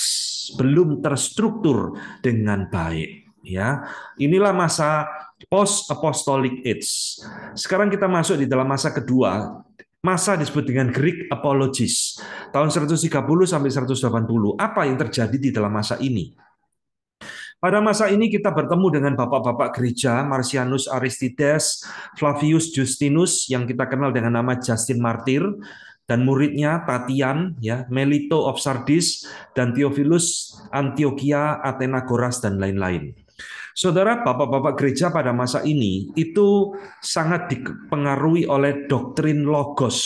belum terstruktur dengan baik. Ya, inilah masa post apostolic age. Sekarang kita masuk di dalam masa kedua. Masa disebut dengan Greek Apologies. Tahun 130 sampai 180. Apa yang terjadi di dalam masa ini? Pada masa ini kita bertemu dengan bapak-bapak gereja, Marcianus Aristides, Flavius Justinus, yang kita kenal dengan nama Justin Martyr, dan muridnya Tatian, ya, Melito of Sardis, dan Theophilus Antiochia, Athenagoras, dan lain-lain. Saudara, bapak-bapak gereja pada masa ini itu sangat dipengaruhi oleh doktrin logos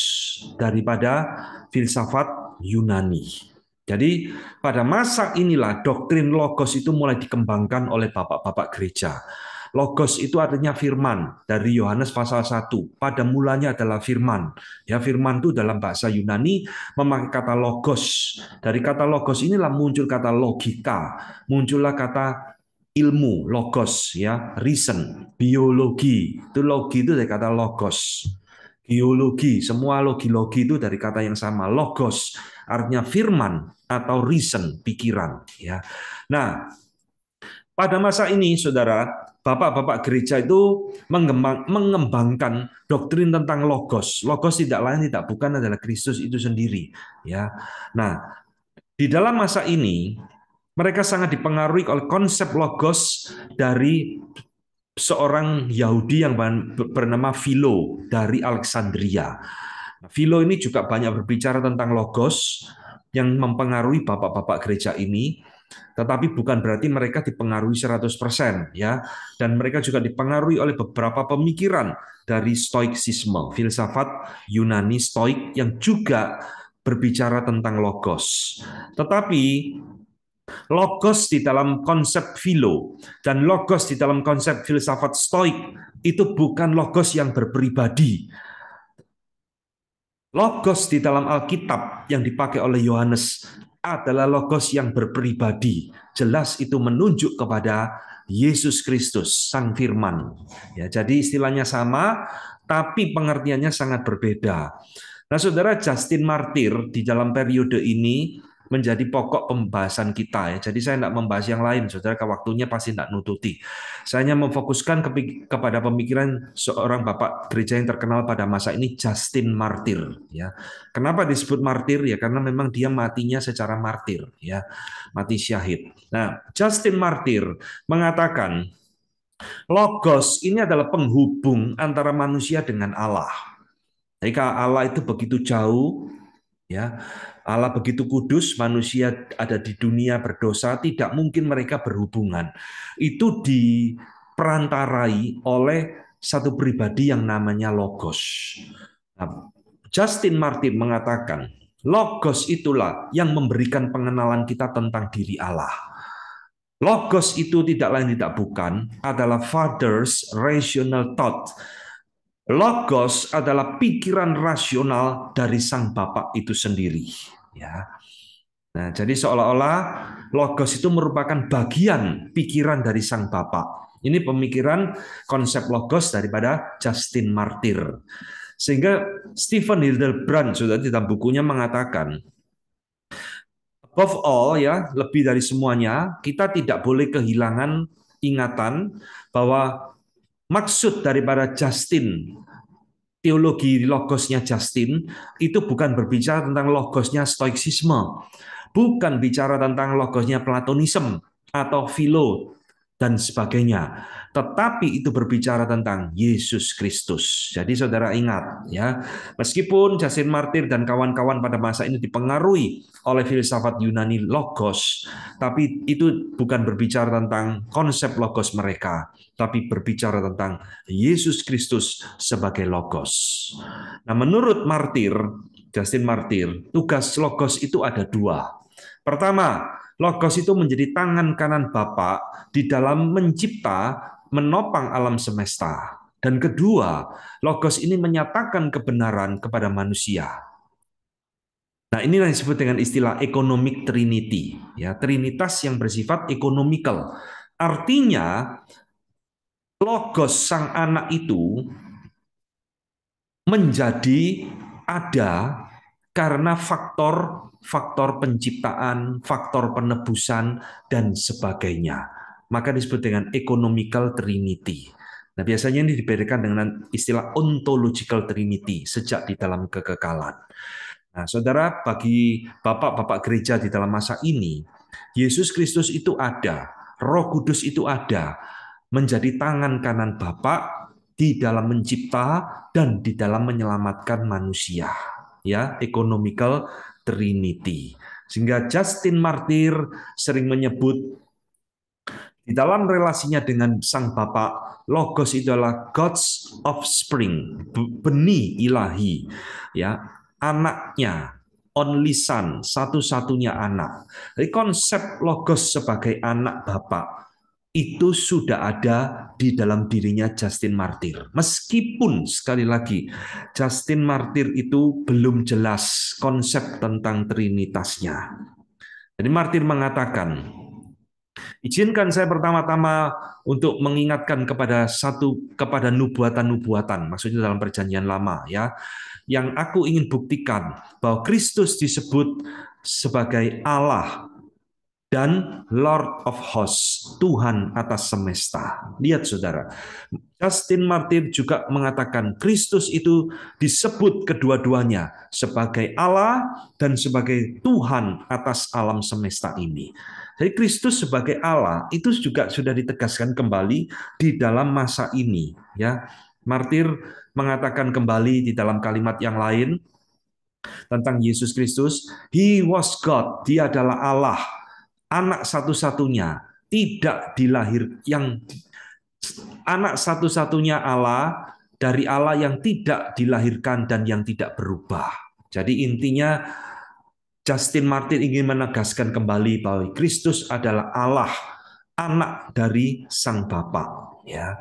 daripada filsafat Yunani. Jadi pada masa inilah doktrin logos itu mulai dikembangkan oleh bapak-bapak gereja. Logos itu artinya firman, dari Yohanes pasal 1. Pada mulanya adalah firman. Ya, firman itu dalam bahasa Yunani memakai kata logos. Dari kata logos inilah muncul kata logika, muncullah kata ilmu, logos, ya, reason, biologi. Itu logi itu dari kata logos. Geologi, semua logi-logi itu dari kata yang sama, logos, artinya firman atau reason, pikiran, ya. Nah, pada masa ini, saudara, bapak-bapak gereja itu mengembangkan doktrin tentang logos. Logos tidak lain tidak bukan adalah Kristus itu sendiri, ya. Nah, di dalam masa ini Mereka sangat dipengaruhi oleh konsep logos dari seorang Yahudi yang bernama Philo dari Alexandria. Philo ini juga banyak berbicara tentang logos yang mempengaruhi bapak-bapak gereja ini, tetapi bukan berarti mereka dipengaruhi 100% ya. Dan mereka juga dipengaruhi oleh beberapa pemikiran dari Stoicisme, filsafat Yunani Stoik yang juga berbicara tentang logos. Tetapi logos di dalam konsep philo dan logos di dalam konsep filsafat Stoik itu bukan logos yang berpribadi. Logos di dalam Alkitab yang dipakai oleh Yohanes adalah logos yang berpribadi. Jelas itu menunjuk kepada Yesus Kristus, Sang Firman. Ya, jadi istilahnya sama, tapi pengertiannya sangat berbeda. Nah, saudara, Justin Martyr di dalam periode ini menjadi pokok pembahasan kita ya. Jadi saya tidak membahas yang lain, saudara, ke waktunya pasti tidak nututi. Saya hanya memfokuskan kepada pemikiran seorang bapak gereja yang terkenal pada masa ini, Justin Martyr. Ya, kenapa disebut martir? Ya, karena memang dia matinya secara martir, ya, mati syahid. Nah, Justin Martyr mengatakan logos ini adalah penghubung antara manusia dengan Allah. Jika Allah itu begitu jauh, ya, Allah begitu kudus, manusia ada di dunia berdosa, tidak mungkin mereka berhubungan. Itu diperantarai oleh satu pribadi yang namanya Logos. Nah, Justin Martin mengatakan, Logos itulah yang memberikan pengenalan kita tentang diri Allah. Logos itu tidak lain tidak bukan adalah Father's rational thought. Logos adalah pikiran rasional dari sang Bapa itu sendiri. Ya. Nah, jadi seolah-olah logos itu merupakan bagian pikiran dari sang Bapa. Ini pemikiran konsep logos daripada Justin Martyr. Sehingga Stephen Hildebrand sudah di dalam bukunya mengatakan, above all ya, lebih dari semuanya, kita tidak boleh kehilangan ingatan bahwa maksud daripada Justin, teologi logosnya Justin, itu bukan berbicara tentang logosnya Stoicisme, bukan bicara tentang logosnya Platonisme atau Philo dan sebagainya, tetapi itu berbicara tentang Yesus Kristus. Jadi saudara ingat ya, meskipun Justin Martyr dan kawan-kawan pada masa ini dipengaruhi oleh filsafat Yunani logos, tapi itu bukan berbicara tentang konsep logos mereka, tapi berbicara tentang Yesus Kristus sebagai logos. Nah, menurut Martyr, Justin Martyr, tugas logos itu ada dua. Pertama, logos itu menjadi tangan kanan Bapa di dalam mencipta, menopang alam semesta. Dan kedua, logos ini menyatakan kebenaran kepada manusia. Nah, inilah yang disebut dengan istilah economic trinity, ya, trinitas yang bersifat ekonomikal. Artinya, logos sang anak itu menjadi ada karena faktor penciptaan, faktor penebusan, dan sebagainya. Maka disebut dengan economical trinity. Nah, biasanya ini dibedakan dengan istilah ontological trinity, sejak di dalam kekekalan. Nah, saudara, bagi bapak-bapak gereja di dalam masa ini, Yesus Kristus itu ada, Roh Kudus itu ada, menjadi tangan kanan Bapa di dalam mencipta dan di dalam menyelamatkan manusia. Ya, economical trinity. Sehingga Justin Martyr sering menyebut di dalam relasinya dengan sang Bapa, Logos itu adalah God's offspring, benih ilahi, ya, anaknya, only son, satu-satunya anak. Jadi konsep Logos sebagai anak Bapa itu sudah ada di dalam dirinya Justin Martyr. Meskipun sekali lagi Justin Martyr itu belum jelas konsep tentang trinitasnya. Jadi Martyr mengatakan, izinkan saya pertama-tama untuk mengingatkan kepada nubuatan-nubuatan, maksudnya dalam perjanjian lama ya, yang aku ingin buktikan bahwa Kristus disebut sebagai Allah dan Lord of Hosts, Tuhan atas semesta. Lihat saudara, Justin Martyr juga mengatakan Kristus itu disebut kedua-duanya sebagai Allah dan sebagai Tuhan atas alam semesta ini. Jadi Kristus sebagai Allah itu juga sudah ditegaskan kembali di dalam masa ini, ya. Martir mengatakan kembali di dalam kalimat yang lain tentang Yesus Kristus, He was God, Dia adalah Allah, anak satu-satunya, tidak anak satu-satunya Allah dari Allah yang tidak dilahirkan dan yang tidak berubah. Jadi intinya Justin Martin ingin menegaskan kembali bahwa Kristus adalah Allah, anak dari Sang Bapa. Ya.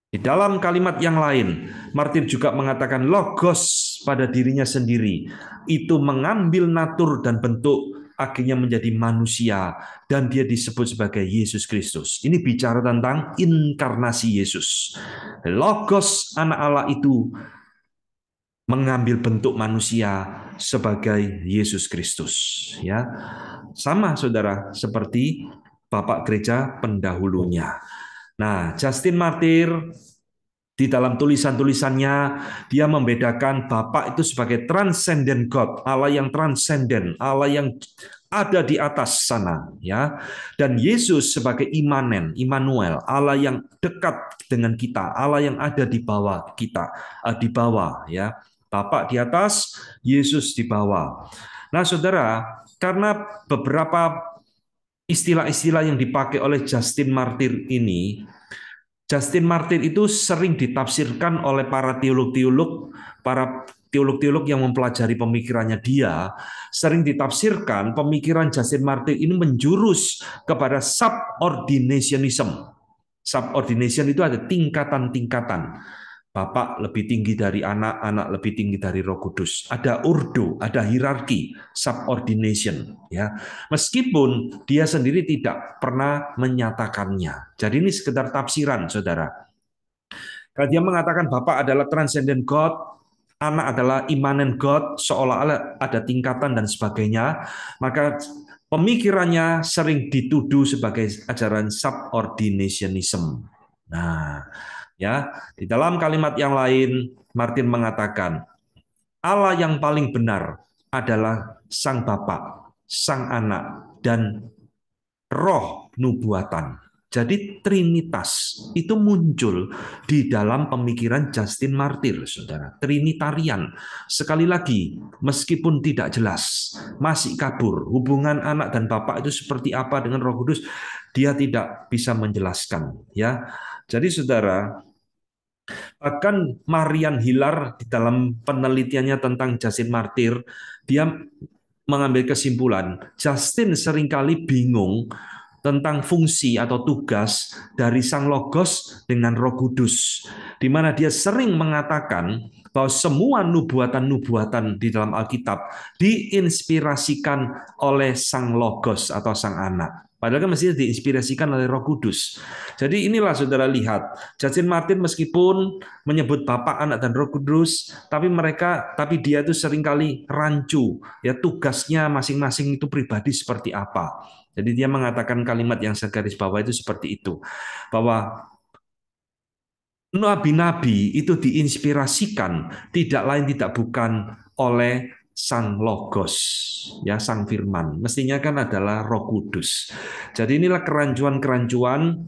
Di dalam kalimat yang lain, Martin juga mengatakan logos pada dirinya sendiri itu mengambil natur dan bentuk, akhirnya menjadi manusia, dan dia disebut sebagai Yesus Kristus. Ini bicara tentang inkarnasi Yesus. Logos anak Allah itu mengambil bentuk manusia sebagai Yesus Kristus, ya. Sama saudara seperti Bapak Gereja pendahulunya. Nah, Justin Martyr di dalam tulisan-tulisannya dia membedakan Bapa itu sebagai transcendent God, Allah yang transcendent, Allah yang ada di atas sana, ya. Dan Yesus sebagai imanen, Immanuel, Allah yang dekat dengan kita, Allah yang ada di bawah kita, di bawah, ya. Bapa di atas, Yesus di bawah. Nah, saudara, karena beberapa istilah-istilah yang dipakai oleh Justin Martyr ini, Justin Martyr itu sering ditafsirkan oleh para teolog-teolog yang mempelajari pemikirannya dia, sering ditafsirkan pemikiran Justin Martyr ini menjurus kepada subordinationism. Subordination itu ada tingkatan-tingkatan. Bapak lebih tinggi dari anak, anak lebih tinggi dari Roh Kudus. Ada urdu, ada hierarki, subordination, ya. Meskipun dia sendiri tidak pernah menyatakannya. Jadi ini sekedar tafsiran, saudara. Kalau dia mengatakan Bapak adalah transcendent God, anak adalah immanent God, seolah-olah ada tingkatan dan sebagainya, maka pemikirannya sering dituduh sebagai ajaran subordinationism. Nah, ya, di dalam kalimat yang lain, Martin mengatakan, Allah yang paling benar adalah Sang Bapa, Sang Anak, dan Roh nubuatan. Jadi Trinitas itu muncul di dalam pemikiran Justin Martyr, saudara. Trinitarian. Sekali lagi, meskipun tidak jelas, masih kabur. Hubungan anak dan Bapa itu seperti apa dengan Roh Kudus, dia tidak bisa menjelaskan. Ya, jadi saudara, bahkan Marian Hillar di dalam penelitiannya tentang Justin Martyr, dia mengambil kesimpulan, Justin seringkali bingung tentang fungsi atau tugas dari Sang Logos dengan Roh Kudus, di mana dia sering mengatakan bahwa semua nubuatan-nubuatan di dalam Alkitab diinspirasikan oleh Sang Logos atau Sang Anak. Padahal kan mestinya diinspirasikan oleh Roh Kudus. Jadi inilah saudara lihat, Justin Martyr meskipun menyebut Bapa, Anak, dan Roh Kudus, tapi dia itu seringkali rancu, ya, tugasnya masing-masing itu pribadi seperti apa. Jadi dia mengatakan kalimat yang saya garis bawah itu seperti itu, bahwa nabi-nabi itu diinspirasikan tidak lain tidak bukan oleh Sang Logos, ya, Sang Firman. Mestinya kan adalah Roh Kudus. Jadi inilah kerancuan-kerancuan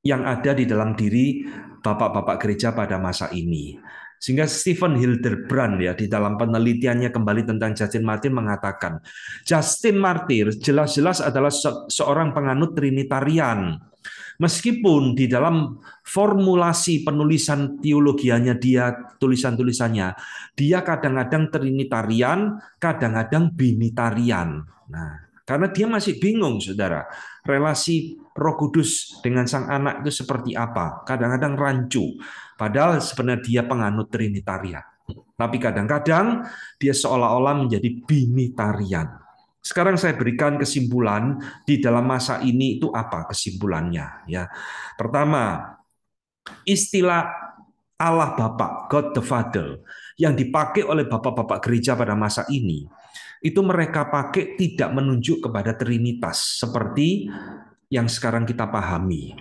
yang ada di dalam diri bapak-bapak gereja pada masa ini. Sehingga Stephen Hildebrand, ya, di dalam penelitiannya kembali tentang Justin Martyr mengatakan, Justin Martyr jelas-jelas adalah seorang penganut Trinitarian. Meskipun di dalam formulasi penulisan teologianya dia, tulisan-tulisannya, dia kadang-kadang Trinitarian, kadang-kadang Binitarian. Nah, karena dia masih bingung, saudara, relasi Roh Kudus dengan Sang Anak itu seperti apa. Kadang-kadang rancu. Padahal sebenarnya dia penganut Trinitarian. Tapi kadang-kadang dia seolah-olah menjadi binitarian. Sekarang saya berikan kesimpulan di dalam masa ini itu apa kesimpulannya, ya. Pertama, istilah Allah Bapa, God the Father, yang dipakai oleh bapak-bapak gereja pada masa ini, itu mereka pakai tidak menunjuk kepada Trinitas seperti yang sekarang kita pahami.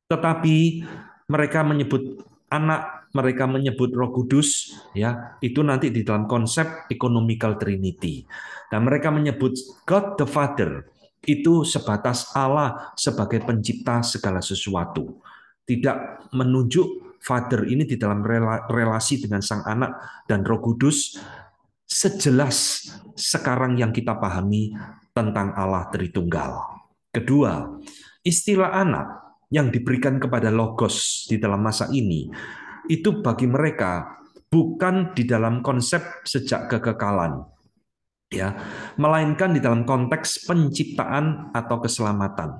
Tetapi mereka menyebut anak, mereka menyebut Roh Kudus, ya, itu nanti di dalam konsep economical trinity. Dan mereka menyebut God the Father itu sebatas Allah sebagai pencipta segala sesuatu. Tidak menunjuk Father ini di dalam relasi dengan Sang Anak dan Roh Kudus sejelas sekarang yang kita pahami tentang Allah Tritunggal. Kedua, istilah anak yang diberikan kepada Logos di dalam masa ini itu bagi mereka bukan di dalam konsep sejak kekekalan, ya, melainkan di dalam konteks penciptaan atau keselamatan.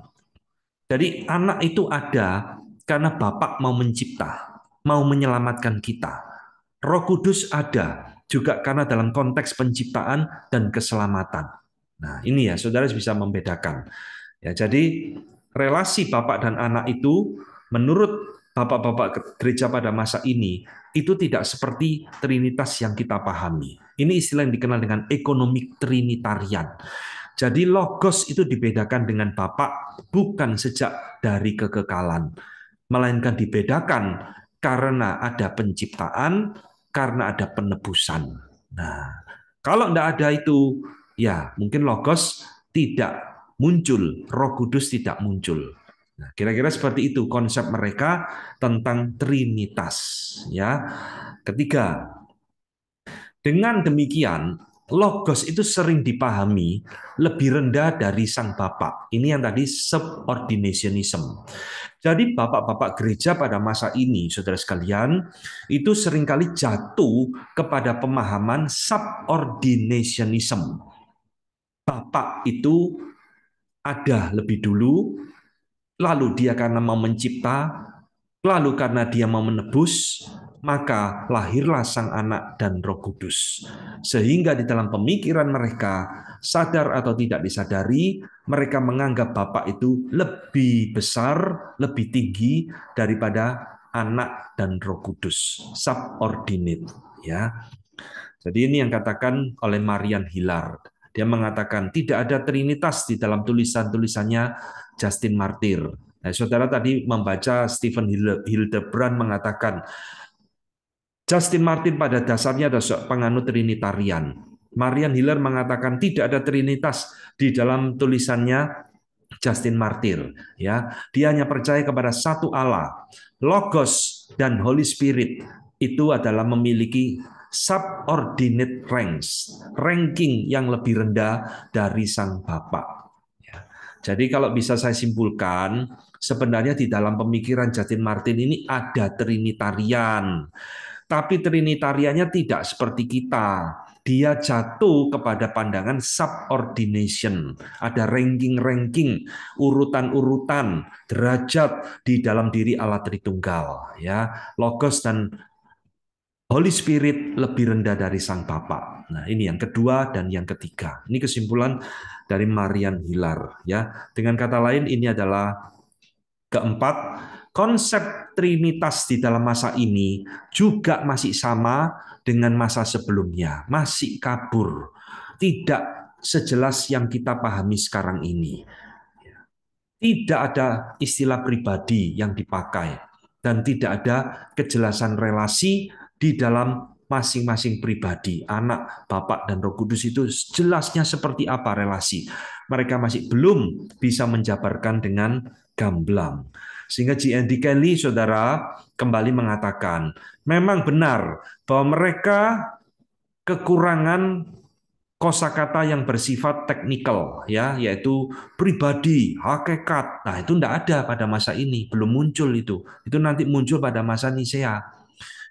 Jadi anak itu ada karena Bapak mau mencipta, mau menyelamatkan kita. Roh Kudus ada juga karena dalam konteks penciptaan dan keselamatan. Nah, ini ya, saudara bisa membedakan. Ya, jadi relasi Bapak dan anak itu menurut Bapak-bapak gereja pada masa ini itu tidak seperti Trinitas yang kita pahami. Ini istilah yang dikenal dengan ekonomik Trinitarian. Jadi logos itu dibedakan dengan Bapak bukan sejak dari kekekalan, melainkan dibedakan karena ada penciptaan, karena ada penebusan. Nah, kalau tidak ada itu, ya mungkin logos tidak muncul, Roh Kudus tidak muncul. Nah, kira-kira seperti itu konsep mereka tentang Trinitas. Ya, ketiga, dengan demikian logos itu sering dipahami lebih rendah dari sang Bapa. Ini yang tadi subordinationism. Jadi bapak-bapak gereja pada masa ini, saudara sekalian, itu seringkali jatuh kepada pemahaman subordinationism. Bapak itu ada lebih dulu, lalu dia karena mau mencipta, lalu karena dia mau menebus, maka lahirlah Sang Anak dan Roh Kudus. Sehingga di dalam pemikiran mereka, sadar atau tidak disadari, mereka menganggap Bapa itu lebih besar, lebih tinggi daripada Anak dan Roh Kudus. Subordinate, ya. Jadi ini yang katakan oleh Marian Hillard. Dia mengatakan tidak ada trinitas di dalam tulisan-tulisannya Justin Martyr. Nah, saudara tadi membaca Stephen Hildebrand mengatakan Justin Martyr pada dasarnya adalah penganut Trinitarian. Marian Hillard mengatakan tidak ada trinitas di dalam tulisannya Justin Martyr. Ya, dia hanya percaya kepada satu Allah, Logos dan Holy Spirit itu adalah memiliki subordinate ranks, ranking yang lebih rendah dari Sang Bapa. Ya. Jadi kalau bisa saya simpulkan, sebenarnya di dalam pemikiran Justin Martyr ini ada Trinitarian. Tapi Trinitariannya tidak seperti kita. Dia jatuh kepada pandangan subordination. Ada ranking-ranking, urutan-urutan, derajat di dalam diri Allah Tritunggal. Ya, Logos dan Holy Spirit lebih rendah dari Sang Bapa. Nah, ini yang kedua dan yang ketiga. Ini kesimpulan dari Marian Hillard. Ya, dengan kata lain, ini adalah keempat, konsep Trinitas di dalam masa ini juga masih sama dengan masa sebelumnya, masih kabur, tidak sejelas yang kita pahami sekarang ini. Tidak ada istilah pribadi yang dipakai, dan tidak ada kejelasan relasi di dalam masing-masing pribadi. Anak, Bapak, dan Roh Kudus itu jelasnya seperti apa relasi. Mereka masih belum bisa menjabarkan dengan gamblang. Sehingga G.N.D. Kelly, saudara, kembali mengatakan, memang benar bahwa mereka kekurangan kosakata yang bersifat teknikal, ya, yaitu pribadi, hakikat. Nah, itu tidak ada pada masa ini, belum muncul itu. Itu nanti muncul pada masa Nisea.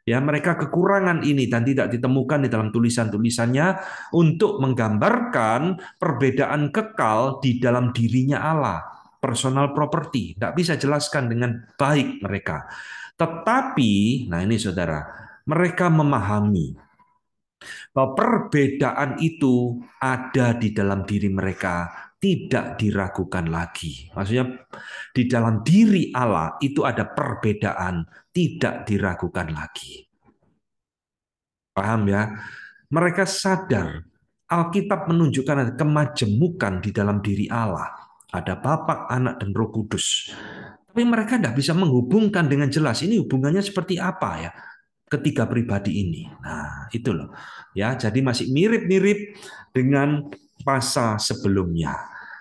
Ya, mereka kekurangan ini dan tidak ditemukan di dalam tulisan-tulisannya untuk menggambarkan perbedaan kekal di dalam dirinya Allah, personal property. Tidak bisa jelaskan dengan baik mereka. Tetapi, nah ini saudara, mereka memahami bahwa perbedaan itu ada di dalam diri mereka, tidak diragukan lagi. Maksudnya di dalam diri Allah itu ada perbedaan, tidak diragukan lagi. Paham ya? Mereka sadar Alkitab menunjukkan ada kemajemukan di dalam diri Allah. Ada Bapa, Anak, dan Roh Kudus. Tapi mereka tidak bisa menghubungkan dengan jelas. Ini hubungannya seperti apa ya? Ketiga pribadi ini. Nah, itu loh. Ya, jadi masih mirip-mirip dengan masa sebelumnya.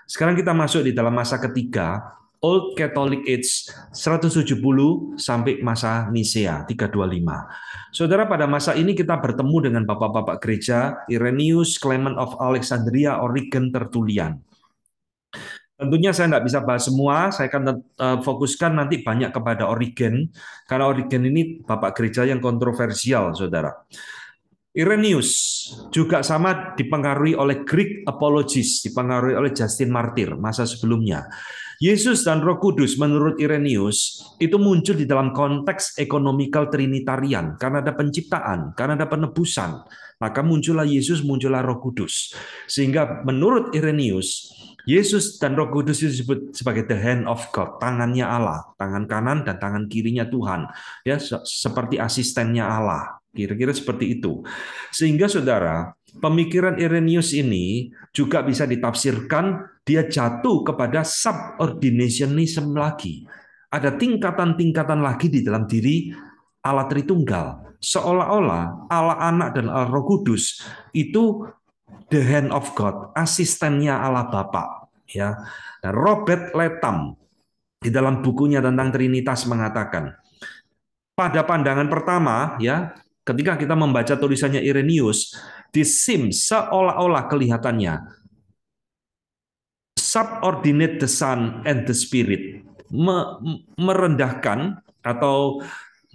Sekarang kita masuk di dalam masa ketiga, Old Catholic Age 170 sampai masa Nisea 325. Saudara, pada masa ini kita bertemu dengan bapak-bapak gereja Irenaeus, Clement of Alexandria, Origen, Tertullian. Tentunya saya tidak bisa bahas semua, saya akan fokuskan nanti banyak kepada Origen, karena Origen ini bapak gereja yang kontroversial, saudara. Irenaeus juga sama dipengaruhi oleh Greek apologist, dipengaruhi oleh Justin Martyr masa sebelumnya. Yesus dan Roh Kudus menurut Irenaeus itu muncul di dalam konteks ekonomikal trinitarian karena ada penciptaan, karena ada penebusan. Maka muncullah Yesus, muncullah Roh Kudus. Sehingga menurut Irenaeus, Yesus dan Roh Kudus itu disebut sebagai the hand of God, tangannya Allah, tangan kanan dan tangan kirinya Tuhan. Ya, seperti asistennya Allah. Kira-kira seperti itu. Sehingga saudara, pemikiran Irenaeus ini juga bisa ditafsirkan dia jatuh kepada subordinationism lagi. Ada tingkatan-tingkatan lagi di dalam diri Allah Tritunggal. Seolah-olah Allah Anak dan Allah Roh Kudus itu the hand of God, asistennya Allah Bapa. Ya. Nah, Robert Letham di dalam bukunya tentang Trinitas mengatakan, pada pandangan pertama, ya, ketika kita membaca tulisannya Irenaeus, this seems seolah-olah kelihatannya subordinate the Son and the Spirit, merendahkan atau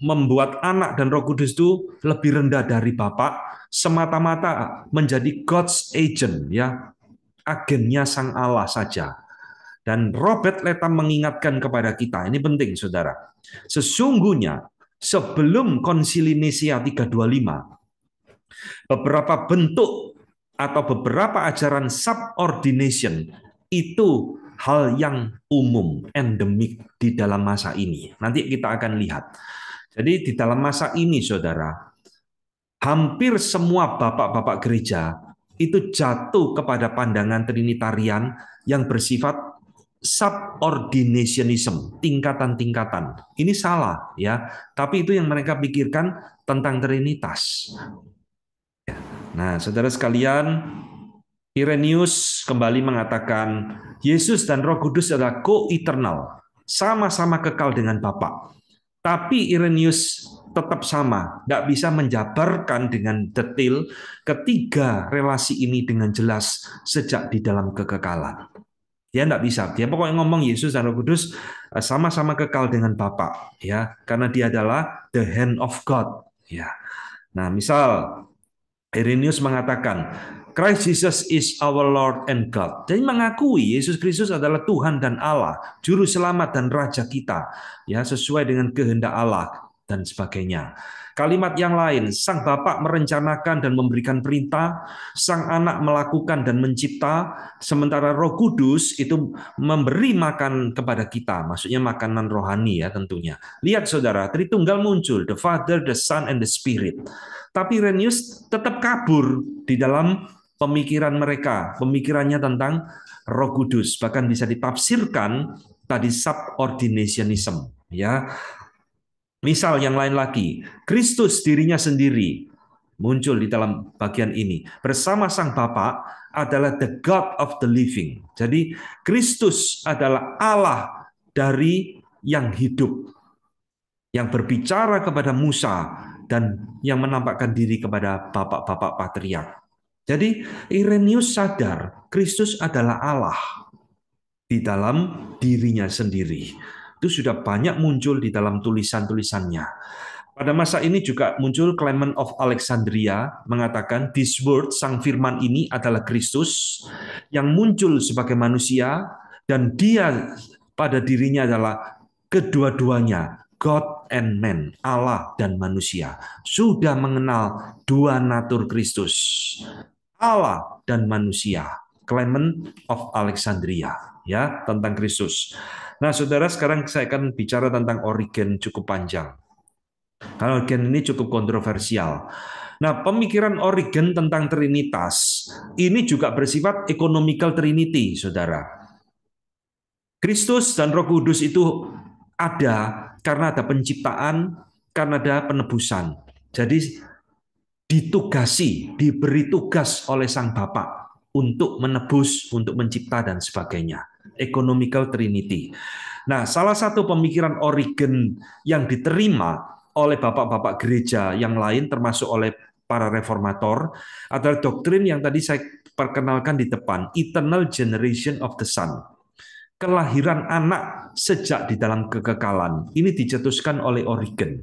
membuat Anak dan Roh Kudus itu lebih rendah dari Bapa, semata-mata menjadi God's agent, ya, agennya Sang Allah saja. Dan Robert Letham mengingatkan kepada kita, ini penting saudara, sesungguhnya sebelum Konsili Nisea 325, beberapa bentuk atau beberapa ajaran subordination itu hal yang umum, endemik di dalam masa ini. Nanti kita akan lihat. Jadi di dalam masa ini, saudara, hampir semua bapak-bapak gereja itu jatuh kepada pandangan Trinitarian yang bersifat subordinationism, tingkatan-tingkatan. Ini salah, ya. Tapi itu yang mereka pikirkan tentang Trinitas. Nah, saudara sekalian, Irenaeus kembali mengatakan Yesus dan Roh Kudus adalah co-eternal, sama-sama kekal dengan Bapa. Tapi Irenaeus tetap sama, tidak bisa menjabarkan dengan detail ketiga relasi ini dengan jelas sejak di dalam kekekalan. Dia tidak bisa. Dia pokoknya ngomong Yesus dan Roh Kudus sama-sama kekal dengan Bapa, ya, karena dia adalah the hand of God, ya. Nah, misal Irenaeus mengatakan Christ Jesus is our Lord and God. Jadi mengakui Yesus Kristus adalah Tuhan dan Allah, juru selamat dan raja kita, ya, sesuai dengan kehendak Allah dan sebagainya. Kalimat yang lain, Sang Bapa merencanakan dan memberikan perintah, Sang Anak melakukan dan mencipta, sementara Roh Kudus itu memberi makan kepada kita, maksudnya makanan rohani, ya, tentunya. Lihat saudara, Tritunggal muncul, the Father, the Son, and the Spirit. Tapi Irenaeus tetap kabur di dalam pemikiran mereka, pemikirannya tentang Roh Kudus, bahkan bisa ditafsirkan tadi subordinationism, ya. Misal yang lain lagi, Kristus dirinya sendiri muncul di dalam bagian ini. Bersama Sang Bapa adalah the God of the living. Jadi Kristus adalah Allah dari yang hidup, yang berbicara kepada Musa dan yang menampakkan diri kepada bapak-bapak patriark. Jadi Irenaeus sadar Kristus adalah Allah di dalam dirinya sendiri. Itu sudah banyak muncul di dalam tulisan-tulisannya. Pada masa ini juga muncul Clement of Alexandria mengatakan this word, Sang Firman ini adalah Kristus yang muncul sebagai manusia dan dia pada dirinya adalah kedua-duanya, God and man, Allah dan manusia. Sudah mengenal dua natur Kristus, Allah dan manusia. Clement of Alexandria, ya, tentang Kristus. Nah, saudara, sekarang saya akan bicara tentang Origen cukup panjang. Karena Origen ini cukup kontroversial. Nah, pemikiran Origen tentang Trinitas ini juga bersifat economical Trinity, saudara. Kristus dan Roh Kudus itu ada karena ada penciptaan, karena ada penebusan. Jadi ditugasi, diberi tugas oleh Sang Bapa. untuk menebus, untuk mencipta, dan sebagainya. Economical Trinity. Nah, salah satu pemikiran Origen yang diterima oleh bapak-bapak gereja yang lain, termasuk oleh para reformator, adalah doktrin yang tadi saya perkenalkan di depan, eternal generation of the Son. Kelahiran anak sejak di dalam kekekalan. Ini dicetuskan oleh Origen.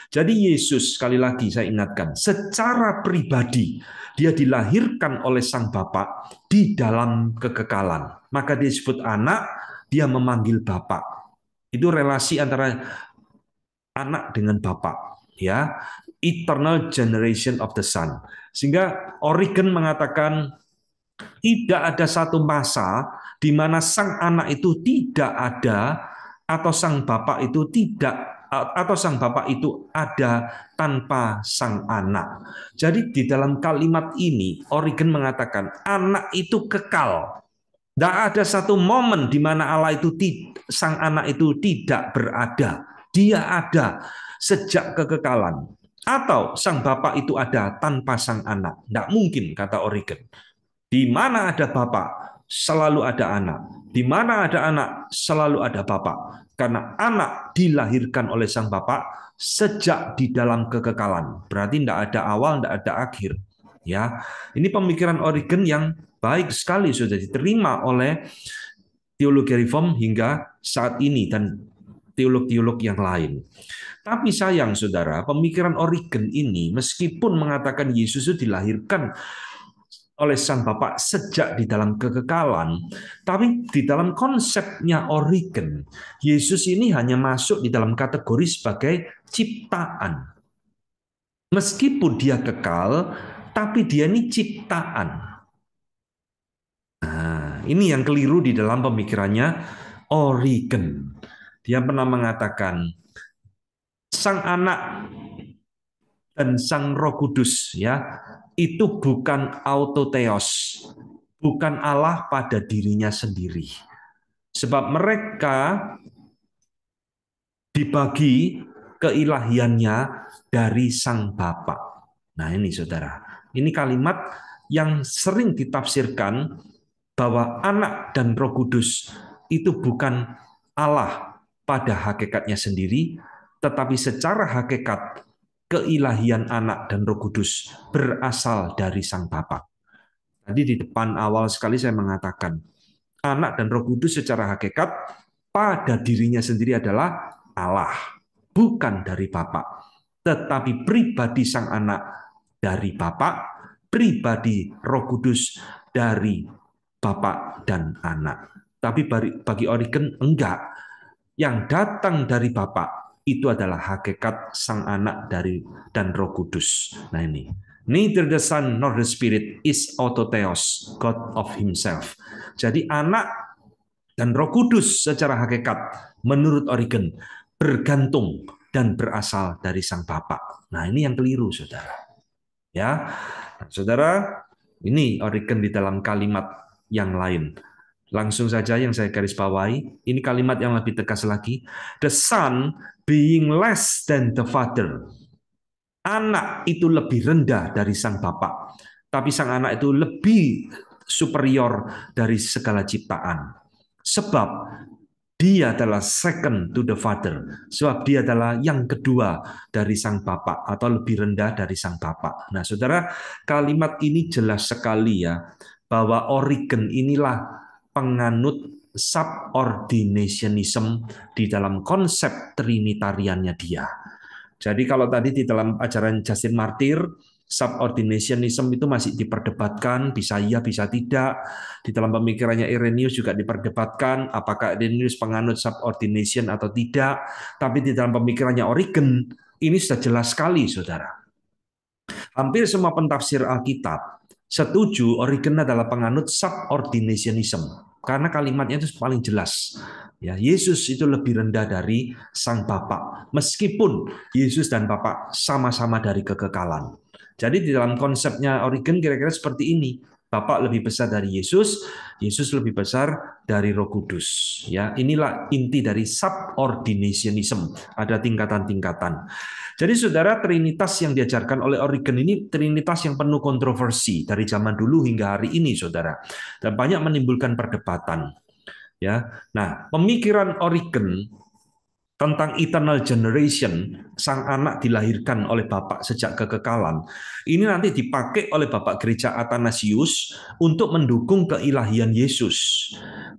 Jadi Yesus, sekali lagi saya ingatkan, secara pribadi dia dilahirkan oleh Sang Bapa di dalam kekekalan. Maka dia disebut anak, dia memanggil Bapa. Itu relasi antara anak dengan Bapa, ya. Eternal generation of the Son. Sehingga Origen mengatakan tidak ada satu masa di mana sang anak itu tidak ada atau sang bapak itu tidak atau sang bapak itu ada tanpa sang anak. Jadi di dalam kalimat ini Origen mengatakan anak itu kekal. Tidak ada satu momen di mana Allah itu sang anak itu tidak berada. Dia ada sejak kekekalan. Atau sang bapak itu ada tanpa sang anak. Tidak mungkin, kata Origen. Di mana ada Bapa, selalu ada anak. Di mana ada anak, selalu ada Bapa. Karena anak dilahirkan oleh sang Bapa sejak di dalam kekekalan. Berarti tidak ada awal, tidak ada akhir. Ya, ini pemikiran Origen yang baik sekali sudah diterima oleh teologi reform hingga saat ini dan teolog-teolog yang lain. Tapi sayang saudara, pemikiran Origen ini meskipun mengatakan Yesus itu dilahirkan oleh Sang Bapa sejak di dalam kekekalan, tapi di dalam konsepnya Origen, Yesus ini hanya masuk di dalam kategori sebagai ciptaan. Meskipun dia kekal, tapi dia ini ciptaan. Nah, ini yang keliru di dalam pemikirannya Origen. Dia pernah mengatakan, Sang Anak dan Sang Roh Kudus, ya, itu bukan autotheos, bukan Allah pada dirinya sendiri. Sebab mereka dibagi keilahiannya dari Sang Bapa. Nah ini saudara, ini kalimat yang sering ditafsirkan bahwa Anak dan Roh Kudus itu bukan Allah pada hakikatnya sendiri, tetapi secara hakikat keilahian Anak dan Roh Kudus berasal dari Sang Bapa. Tadi di depan awal sekali saya mengatakan, Anak dan Roh Kudus secara hakikat pada dirinya sendiri adalah Allah, bukan dari Bapa, tetapi pribadi Sang Anak dari Bapa, pribadi Roh Kudus dari Bapa dan Anak. Tapi bagi Origen enggak. Yang datang dari Bapa itu adalah hakikat Sang Anak dan Roh Kudus. Nah ini, neither the Son nor the Spirit is autotheos, God of Himself. Jadi anak dan Roh Kudus secara hakikat menurut Origen bergantung dan berasal dari Sang Bapa. Nah, ini yang keliru, Saudara. Ya. Nah, Saudara, ini Origen di dalam kalimat yang lain. Langsung saja yang saya garis bawahi, ini kalimat yang lebih tegas lagi. The Son being less than the Father. Anak itu lebih rendah dari Sang Bapa, tapi Sang Anak itu lebih superior dari segala ciptaan. Sebab dia adalah second to the Father. Sebab dia adalah yang kedua dari Sang Bapa atau lebih rendah dari Sang Bapa. Nah, Saudara, kalimat ini jelas sekali ya bahwa Origen inilah penganut subordinationism di dalam konsep trinitariannya dia. Jadi kalau tadi di dalam ajaran Justin Martyr, subordinationism itu masih diperdebatkan, bisa iya, bisa tidak. Di dalam pemikirannya Irenaeus juga diperdebatkan, apakah Irenaeus penganut subordination atau tidak. Tapi di dalam pemikirannya Origen, ini sudah jelas sekali, saudara. Hampir semua pentafsir Alkitab setuju Origen adalah penganut subordinationism, karena kalimatnya itu paling jelas. Ya, Yesus itu lebih rendah dari Sang Bapa, meskipun Yesus dan Bapa sama-sama dari kekekalan. Jadi di dalam konsepnya Origen kira-kira seperti ini. Bapa lebih besar dari Yesus, Yesus lebih besar dari Roh Kudus. Ya, inilah inti dari subordinationism. Ada tingkatan-tingkatan. Jadi saudara, Trinitas yang diajarkan oleh Origen ini Trinitas yang penuh kontroversi dari zaman dulu hingga hari ini, saudara, dan banyak menimbulkan perdebatan. Ya, nah pemikiran Origen tentang eternal generation, sang anak dilahirkan oleh Bapak sejak kekekalan, ini nanti dipakai oleh Bapak Gereja Athanasius untuk mendukung keilahian Yesus.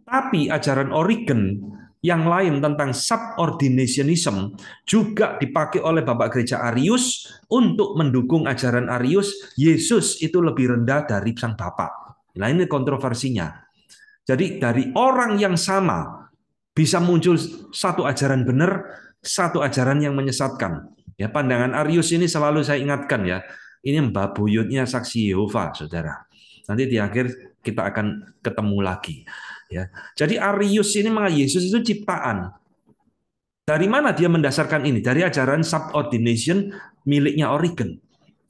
Tapi ajaran Origen yang lain tentang subordinationism juga dipakai oleh Bapak Gereja Arius untuk mendukung ajaran Arius, Yesus itu lebih rendah dari sang Bapak. Nah ini kontroversinya. Jadi dari orang yang sama bisa muncul satu ajaran benar, satu ajaran yang menyesatkan. Ya, pandangan Arius ini selalu saya ingatkan ya. Ini mbah buyutnya saksi Yehova, saudara. Nanti di akhir kita akan ketemu lagi. Ya, jadi Arius ini mengatakan Yesus itu ciptaan. Dari mana dia mendasarkan ini? Dari ajaran subordination miliknya Origen.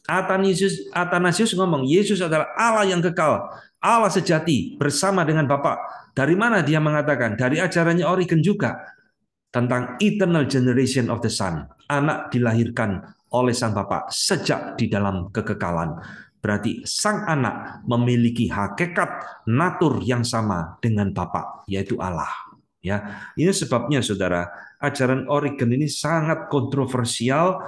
Athanasius ngomong, Yesus adalah Allah yang kekal, Allah sejati, bersama dengan Bapa. Dari mana dia mengatakan? Dari ajarannya Origen juga, tentang eternal generation of the Son. Anak dilahirkan oleh Sang Bapa sejak di dalam kekekalan. Berarti Sang Anak memiliki hakikat natur yang sama dengan Bapa, yaitu Allah. Ya, ini sebabnya saudara, ajaran Origen ini sangat kontroversial,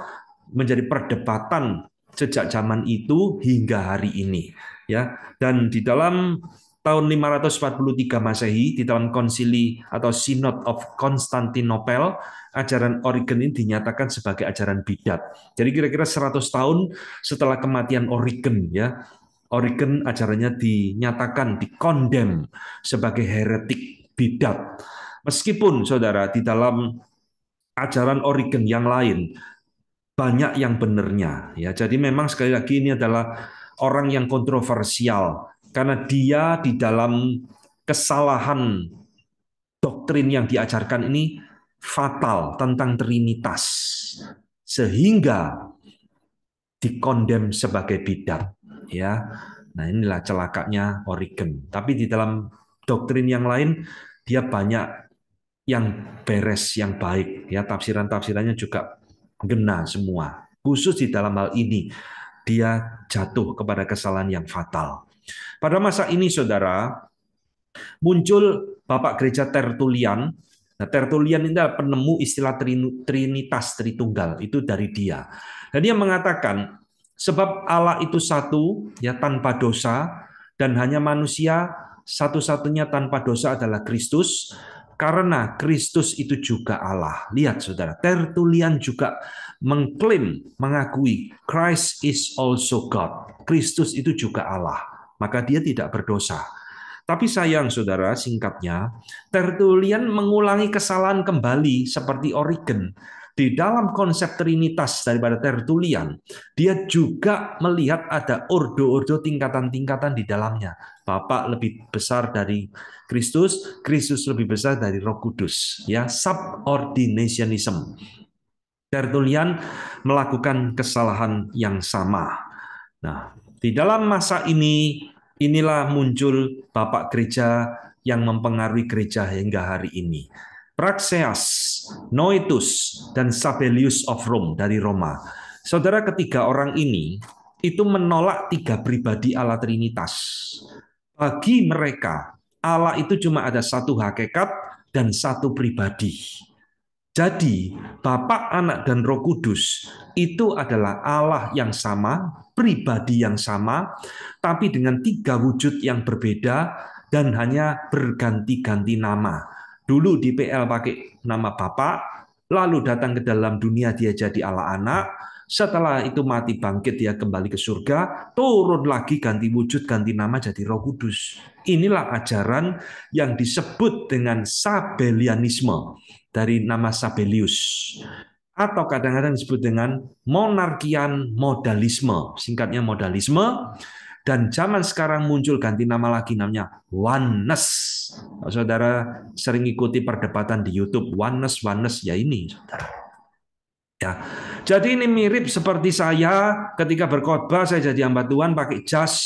menjadi perdebatan sejak zaman itu hingga hari ini. Ya, dan di dalam tahun 543 Masehi, di dalam konsili atau Synod of Constantinople, ajaran Origen ini dinyatakan sebagai ajaran bidat. Jadi kira-kira 100 tahun setelah kematian Origen, ya, Origen ajarannya dinyatakan, dikondem sebagai heretik, bidat. Meskipun saudara di dalam ajaran Origen yang lain banyak yang benernya, ya. Jadi memang sekali lagi ini adalah orang yang kontroversial karena dia di dalam kesalahan doktrin yang diajarkan ini fatal tentang Trinitas sehingga dikondem sebagai bidat, ya. Nah, inilah celakanya Origen. Tapi di dalam doktrin yang lain dia banyak yang beres, yang baik, ya. Tafsiran-tafsirannya juga gena semua. Khusus di dalam hal ini dia jatuh kepada kesalahan yang fatal. Pada masa ini saudara, muncul Bapak Gereja Tertullian. Nah, Tertullian ini adalah penemu istilah Trinitas, Tritunggal, itu dari dia. Dan dia mengatakan sebab Allah itu satu, ya, tanpa dosa, dan hanya manusia satu-satunya tanpa dosa adalah Kristus. Karena Kristus itu juga Allah. Lihat saudara, Tertullian juga mengklaim, mengakui Christ is also God. Kristus itu juga Allah. Maka dia tidak berdosa. Tapi sayang saudara, singkatnya, Tertullian mengulangi kesalahan kembali seperti Origen. Di dalam konsep Trinitas daripada Tertullian, dia juga melihat ada ordo-ordo tingkatan-tingkatan di dalamnya. Bapa lebih besar dari Kristus, Kristus lebih besar dari Roh Kudus. Ya, subordinationism. Tertullian melakukan kesalahan yang sama. Nah, di dalam masa ini, inilah muncul Bapak Gereja yang mempengaruhi gereja hingga hari ini. Praxeas, Noetus, dan Sabellius of Rome dari Roma. Saudara, ketiga orang ini itu menolak tiga pribadi Allah Trinitas. Bagi mereka, Allah itu cuma ada satu hakikat dan satu pribadi. Jadi, Bapa, Anak, dan Roh Kudus itu adalah Allah yang sama, pribadi yang sama, tapi dengan tiga wujud yang berbeda dan hanya berganti-ganti nama. Dulu di PL pakai nama Bapa, lalu datang ke dalam dunia dia jadi Allah Anak, setelah itu mati bangkit dia kembali ke surga, turun lagi ganti wujud, ganti nama jadi Roh Kudus. Inilah ajaran yang disebut dengan Sabellianisme, dari nama Sabellius, atau kadang-kadang disebut dengan monarkian modalisme, singkatnya modalisme. Dan zaman sekarang muncul ganti nama lagi, namanya oneness. Saudara sering ikuti perdebatan di YouTube, oneness, ya ini, saudara. Ya, jadi ini mirip seperti saya ketika berkhotbah, saya jadi hamba Tuhan pakai jas.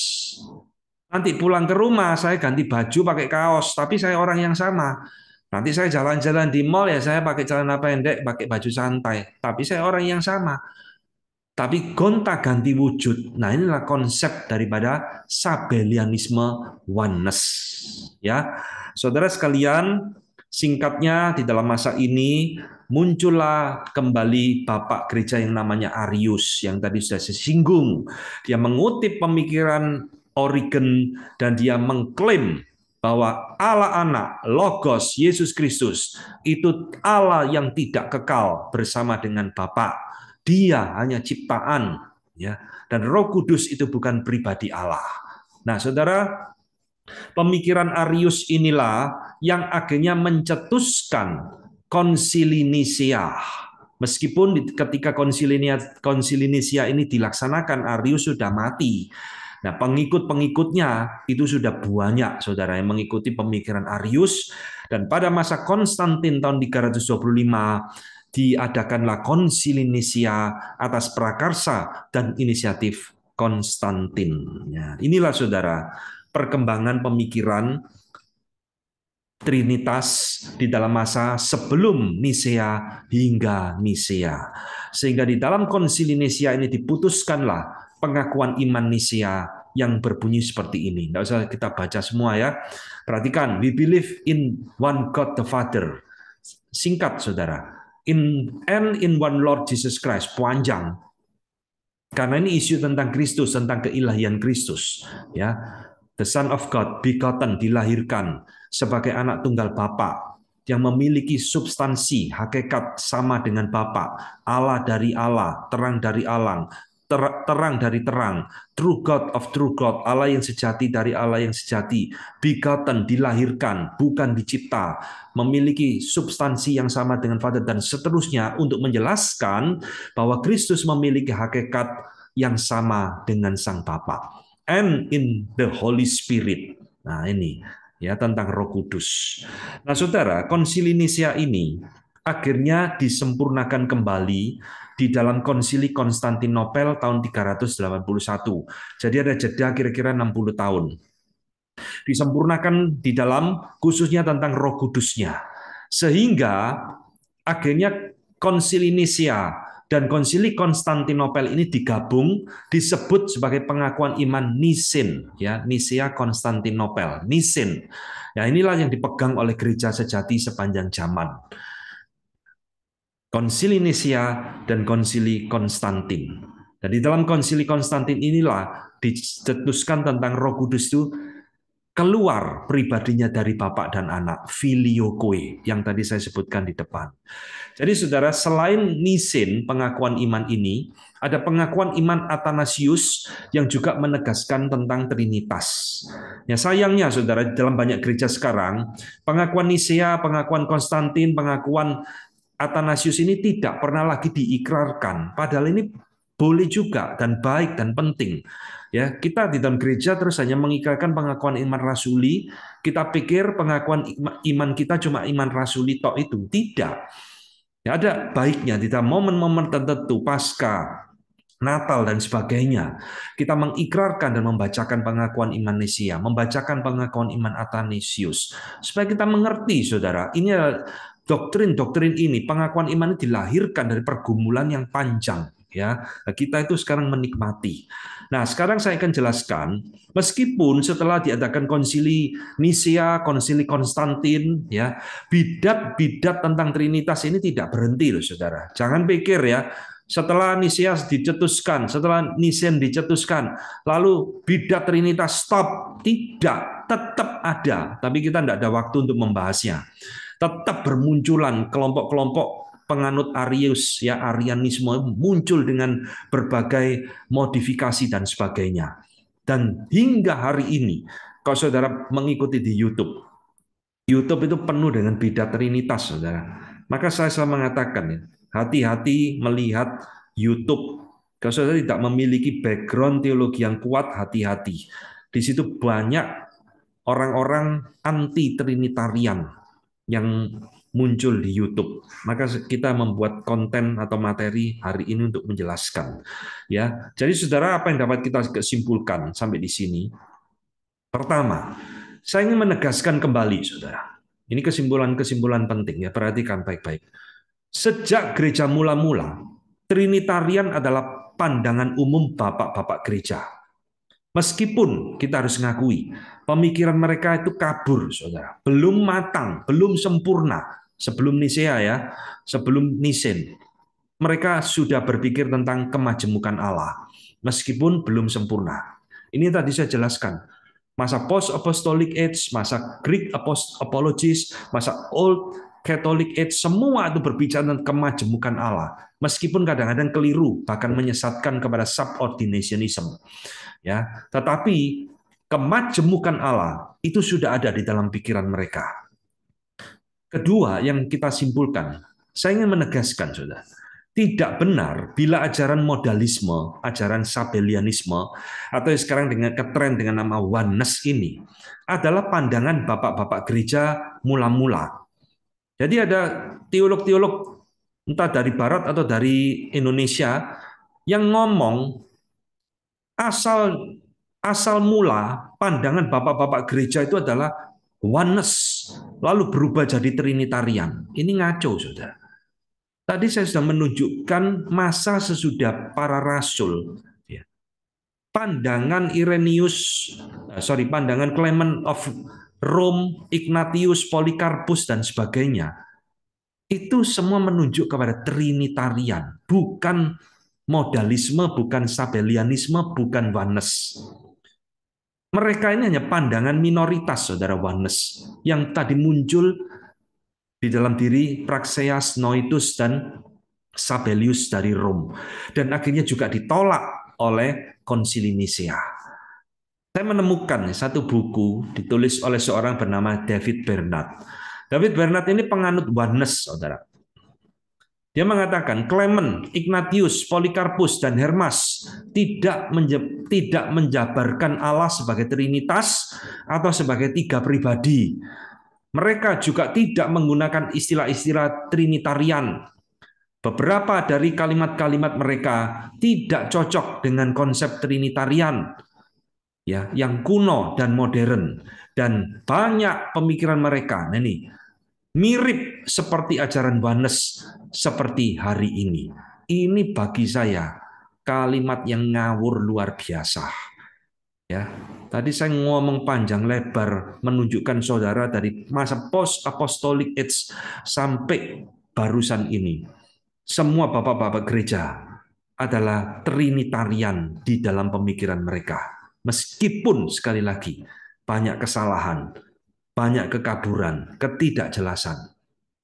Nanti pulang ke rumah saya ganti baju pakai kaos, tapi saya orang yang sama. Nanti saya jalan-jalan di mall ya saya pakai celana pendek, pakai baju santai, tapi saya orang yang sama. Tapi gonta-ganti wujud. Nah, inilah konsep daripada Sabellianisme oneness. Ya, saudara sekalian, singkatnya di dalam masa ini muncullah kembali Bapak Gereja yang namanya Arius yang tadi sudah saya singgung. Dia mengutip pemikiran Origen dan dia mengklaim bahwa Allah Anak, Logos, Yesus Kristus itu Allah yang tidak kekal bersama dengan Bapa. Dia hanya ciptaan, ya. Dan Roh Kudus itu bukan pribadi Allah. Nah, saudara, pemikiran Arius inilah yang akhirnya mencetuskan Konsili Nisia. Meskipun ketika Konsili Nisia ini dilaksanakan, Arius sudah mati. Nah, pengikut-pengikutnya itu sudah banyak, saudara, yang mengikuti pemikiran Arius. Dan pada masa Konstantin tahun 325, diadakanlah Konsili Nisia atas prakarsa dan inisiatif Konstantin. Ya, inilah, saudara, perkembangan pemikiran Trinitas di dalam masa sebelum Nisea hingga Nisea. Sehingga di dalam Konsili Nisea ini diputuskanlah pengakuan iman Nisea yang berbunyi seperti ini. Tidak usah kita baca semua ya. Perhatikan, we believe in one God the Father. Singkat, saudara. And in one Lord Jesus Christ. Panjang. Karena ini isu tentang Kristus, tentang keilahian Kristus. Ya, the Son of God, begotten, dilahirkan sebagai anak tunggal Bapa yang memiliki substansi, hakikat sama dengan Bapa, Allah dari Allah, terang dari Allah, terang dari terang, true God of true God, Allah yang sejati dari Allah yang sejati, begotten, dilahirkan, bukan dicipta, memiliki substansi yang sama dengan Father, dan seterusnya untuk menjelaskan bahwa Kristus memiliki hakikat yang sama dengan Sang Bapa. And in the Holy Spirit. Nah, ini ya tentang Roh Kudus. Nah, saudara, Konsili Nisea ini akhirnya disempurnakan kembali di dalam Konsili Konstantinopel tahun 381. Jadi ada jeda kira-kira 60 tahun. Disempurnakan di dalam khususnya tentang Roh Kudusnya. Sehingga akhirnya Konsili Nisea dan Konsili Konstantinopel ini digabung disebut sebagai pengakuan iman Nisin, ya, Nisea Konstantinopel, Nisin. Ya, inilah yang dipegang oleh gereja sejati sepanjang zaman. Konsili Nisea dan Konsili Konstantin. Dan di dalam Konsili Konstantin inilah dicetuskan tentang Roh Kudus itu keluar pribadinya dari Bapa dan Anak, filioque, yang tadi saya sebutkan di depan. Jadi saudara, selain Nisin, pengakuan iman ini, ada pengakuan iman Athanasius yang juga menegaskan tentang Trinitas. Ya, sayangnya saudara, dalam banyak gereja sekarang, pengakuan Nisea, pengakuan Konstantin, pengakuan Athanasius ini tidak pernah lagi diikrarkan. Padahal ini boleh juga dan baik dan penting. Ya, kita di dalam gereja terus hanya mengikrarkan pengakuan iman rasuli. Kita pikir pengakuan iman kita cuma iman rasuli tok itu. Tidak. Ya, ada baiknya di dalam momen-momen tertentu, Paskah, Natal dan sebagainya, kita mengikrarkan dan membacakan pengakuan iman Nisea, membacakan pengakuan iman Athanasius, supaya kita mengerti, saudara, ini adalah doktrin ini, pengakuan iman ini dilahirkan dari pergumulan yang panjang. Ya, kita itu sekarang menikmati. Nah, sekarang saya akan jelaskan, meskipun setelah diadakan Konsili Nisea, Konsili Konstantin, ya, bidat-bidat tentang Trinitas ini tidak berhenti, loh, saudara. Jangan pikir ya, setelah Nisea dicetuskan, setelah Nisin dicetuskan, lalu bidat Trinitas stop. Tidak, tetap ada. Tapi kita tidak ada waktu untuk membahasnya. Tetap bermunculan kelompok-kelompok penganut Arius, ya, Arianisme muncul dengan berbagai modifikasi dan sebagainya. Dan hingga hari ini, kalau saudara mengikuti di YouTube itu penuh dengan bidat Trinitas, saudara. Maka saya selalu mengatakan, ya, hati-hati melihat YouTube. Kalau saudara tidak memiliki background teologi yang kuat, hati-hati. Di situ banyak orang-orang anti-trinitarian yang muncul di YouTube. Maka kita membuat konten atau materi hari ini untuk menjelaskan. Ya, jadi saudara, apa yang dapat kita simpulkan sampai di sini? Pertama, saya ingin menegaskan kembali, saudara. Ini kesimpulan-kesimpulan penting ya, perhatikan baik-baik. Sejak gereja mula-mula, Trinitarian adalah pandangan umum bapak-bapak gereja. Meskipun kita harus ngakui, pemikiran mereka itu kabur, saudara. Belum matang, belum sempurna. Sebelum Nisea ya, sebelum Nisen. Mereka sudah berpikir tentang kemajemukan Allah. Meskipun belum sempurna. Ini tadi saya jelaskan. Masa post-apostolic age, masa Greek apologist, masa old Catholic age, semua itu berbicara tentang kemajemukan Allah. Meskipun kadang-kadang keliru, bahkan menyesatkan kepada subordinationism. Ya, tetapi kemajemukan Allah itu sudah ada di dalam pikiran mereka. Kedua, yang kita simpulkan, saya ingin menegaskan, saudara, tidak benar bila ajaran modalisme, ajaran sabellianisme, atau sekarang dengan ketren dengan nama oneness ini adalah pandangan bapak-bapak gereja mula-mula. Jadi ada teolog-teolog entah dari barat atau dari Indonesia yang ngomong asal asal mula pandangan bapak-bapak gereja itu adalah oneness, lalu berubah jadi trinitarian. Ini ngaco, saudara. Tadi saya sudah menunjukkan masa sesudah para rasul, ya. Pandangan Irenaeus, pandangan Clement of Rome, Ignatius, Polycarpus dan sebagainya, itu semua menunjuk kepada trinitarian, bukan modalisme, bukan sabellianisme, bukan oneness. Mereka ini hanya pandangan minoritas, saudara, oneness, yang tadi muncul di dalam diri Praxeas, Noetus, dan Sabellius dari Rom. Dan akhirnya juga ditolak oleh Konsili Nisea. Saya menemukan satu buku ditulis oleh seorang bernama David Bernard. David Bernard ini penganut oneness, saudara. Dia mengatakan Clement, Ignatius, Polycarpus, dan Hermas tidak menjabarkan Allah sebagai Trinitas atau sebagai tiga pribadi. Mereka juga tidak menggunakan istilah-istilah Trinitarian. Beberapa dari kalimat-kalimat mereka tidak cocok dengan konsep Trinitarian, ya, yang kuno dan modern, dan banyak pemikiran mereka. Nah, ini mirip seperti ajaran oneness seperti hari ini. Ini bagi saya kalimat yang ngawur luar biasa. Ya, tadi saya ngomong panjang lebar menunjukkan saudara dari masa post apostolic age sampai barusan ini. Semua bapak-bapak gereja adalah trinitarian di dalam pemikiran mereka. Meskipun sekali lagi banyak kesalahan, banyak kekaburan, ketidakjelasan,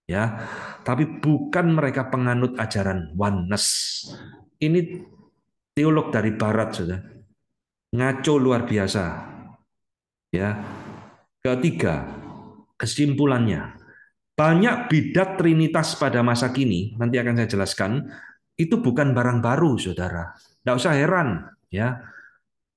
ya, tapi bukan mereka penganut ajaran oneness. Ini teolog dari barat, sudah ngaco luar biasa, ya. Ketiga, kesimpulannya, banyak bidat trinitas pada masa kini, nanti akan saya jelaskan, itu bukan barang baru, saudara. Tidak usah heran, ya.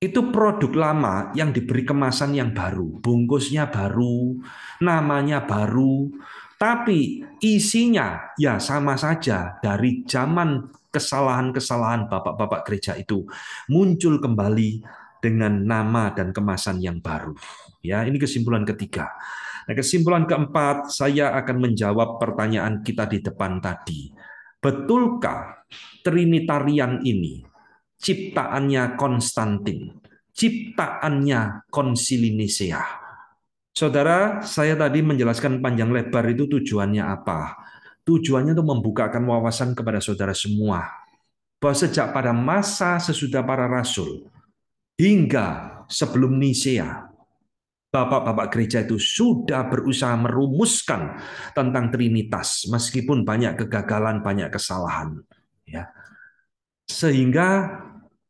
Itu produk lama yang diberi kemasan yang baru, bungkusnya baru, namanya baru, tapi isinya ya sama saja. Dari zaman kesalahan-kesalahan bapak-bapak gereja itu muncul kembali dengan nama dan kemasan yang baru. Ya, ini kesimpulan ketiga. Nah, kesimpulan keempat, saya akan menjawab pertanyaan kita di depan tadi. Betulkah Trinitarian ini ciptaannya Konstantin, ciptaannya Konsili Nisea? Saudara, saya tadi menjelaskan panjang lebar itu tujuannya apa? Tujuannya untuk membukakan wawasan kepada saudara semua bahwa sejak pada masa sesudah para rasul hingga sebelum Nisea, bapak-bapak gereja itu sudah berusaha merumuskan tentang Trinitas, meskipun banyak kegagalan, banyak kesalahan. Ya. Sehingga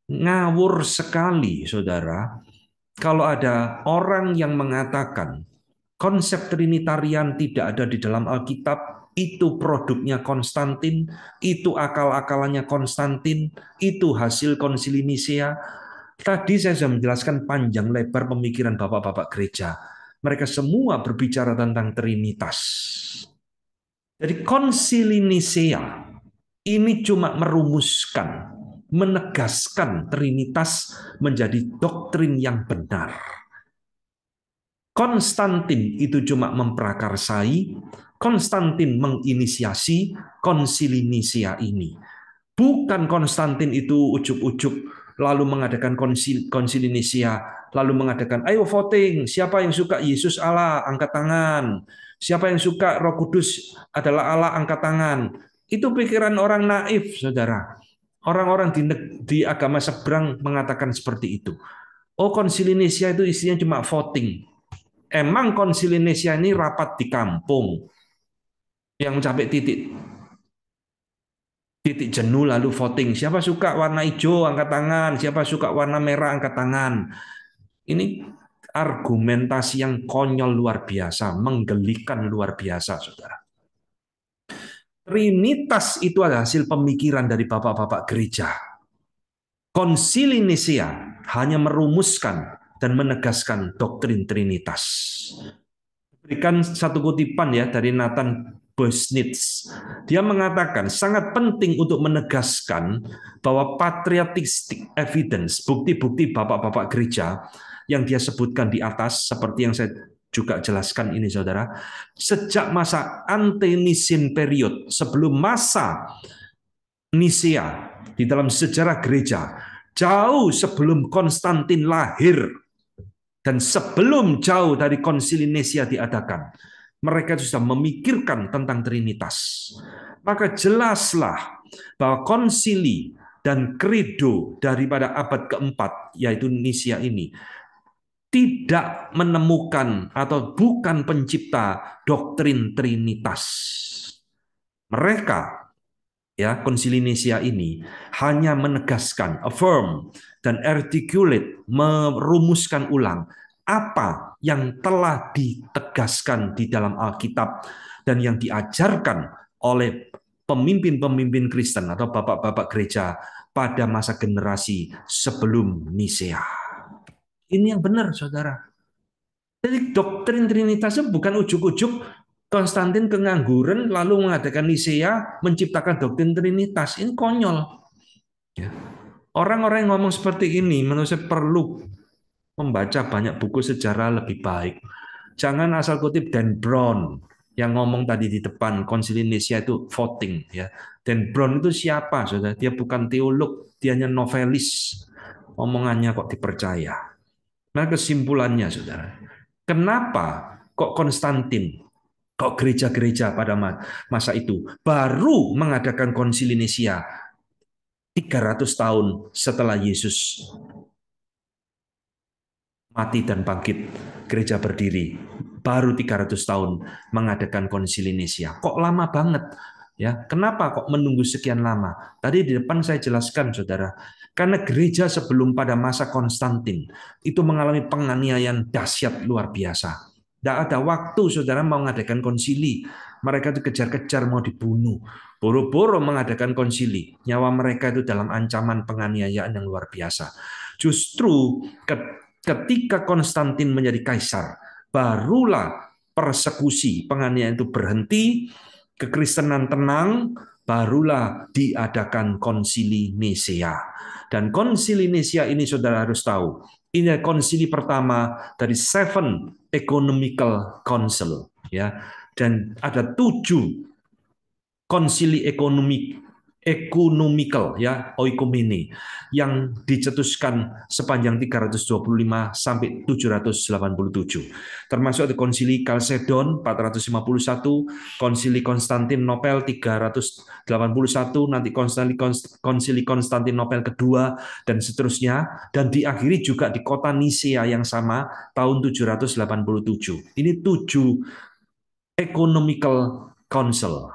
ngawur sekali, saudara, kalau ada orang yang mengatakan konsep Trinitarian tidak ada di dalam Alkitab, itu produknya Konstantin, itu akal-akalannya Konstantin, itu hasil konsili Nisea. Tadi saya sudah menjelaskan panjang lebar pemikiran bapak-bapak gereja. Mereka semua berbicara tentang Trinitas. Jadi konsili Nisea ini cuma merumuskan, menegaskan Trinitas menjadi doktrin yang benar. Konstantin itu cuma memprakarsai, Konstantin menginisiasi konsili Nisia ini. Bukan Konstantin itu ujuk-ujuk lalu mengadakan konsili Nisia, lalu mengadakan ayo voting, siapa yang suka Yesus Allah angkat tangan, siapa yang suka Roh Kudus adalah Allah angkat tangan. Itu pikiran orang naif, saudara. Orang-orang di agama seberang mengatakan seperti itu. Oh, konsili Nisia itu isinya cuma voting. Emang konsili Nisia ini rapat di kampung yang mencapai titik jenuh lalu voting. Siapa suka warna hijau angkat tangan, siapa suka warna merah angkat tangan. Ini argumentasi yang konyol luar biasa, menggelikan luar biasa, saudara. Trinitas itu adalah hasil pemikiran dari bapak-bapak gereja. Konsili Nicea hanya merumuskan dan menegaskan doktrin Trinitas. Berikan satu kutipan ya dari Nathan Bosnitz. Dia mengatakan sangat penting untuk menegaskan bahwa patriotistic evidence, bukti-bukti bapak-bapak gereja yang dia sebutkan di atas, seperti yang saya juga jelaskan ini saudara, sejak masa ante-Nicene period, sebelum masa Nicea di dalam sejarah gereja, jauh sebelum Konstantin lahir, dan sebelum jauh dari konsili Nicea diadakan, mereka sudah memikirkan tentang Trinitas. Maka jelaslah bahwa konsili dan kredo daripada abad keempat, yaitu Nicea ini, tidak menemukan atau bukan pencipta doktrin Trinitas. Mereka, ya, konsili Nicea ini hanya menegaskan, affirm, dan articulate, merumuskan ulang apa yang telah ditegaskan di dalam Alkitab dan yang diajarkan oleh pemimpin-pemimpin Kristen atau bapak-bapak gereja pada masa generasi sebelum Nicea. Ini yang benar, saudara. Jadi doktrin Trinitas bukan ujuk-ujuk Konstantin kengangguran lalu mengadakan Nicea menciptakan doktrin Trinitas. Ini konyol. Ya. Orang-orang yang ngomong seperti ini menurut saya perlu membaca banyak buku sejarah lebih baik. Jangan asal kutip Dan Brown yang ngomong tadi di depan konsili Nicea itu voting ya. Dan Brown itu siapa, saudara? Dia bukan teolog, dia hanya novelis. Omongannya kok dipercaya. Nah, kesimpulannya, saudara, kenapa kok Konstantin, kok gereja-gereja pada masa itu baru mengadakan konsili Nicea 300 tahun setelah Yesus mati dan bangkit, gereja berdiri, baru 300 tahun mengadakan konsili Nicea. Kok lama banget? Ya, kenapa kok menunggu sekian lama? Tadi di depan saya jelaskan, saudara, karena gereja sebelum pada masa Konstantin itu mengalami penganiayaan dahsyat luar biasa. Tidak ada waktu, saudara, mau mengadakan konsili. Mereka itu kejar-kejar mau dibunuh. Boro-boro mengadakan konsili. Nyawa mereka itu dalam ancaman penganiayaan yang luar biasa. Justru ketika Konstantin menjadi kaisar, barulah persekusi, penganiayaan itu berhenti, kekristenan tenang, barulah diadakan konsili Nicea. Dan konsili Nicea ini saudara harus tahu, ini konsili pertama dari Seven Economical Council, ya. Dan ada 7 konsili economical ya, oikumene, yang dicetuskan sepanjang 325 sampai 787. Termasuk ada konsili Chalcedon 451, konsili Konstantinopel 381, nanti konsili Konstantinopel kedua dan seterusnya, dan diakhiri juga di kota Nicea yang sama tahun 787. Ini 7 economical council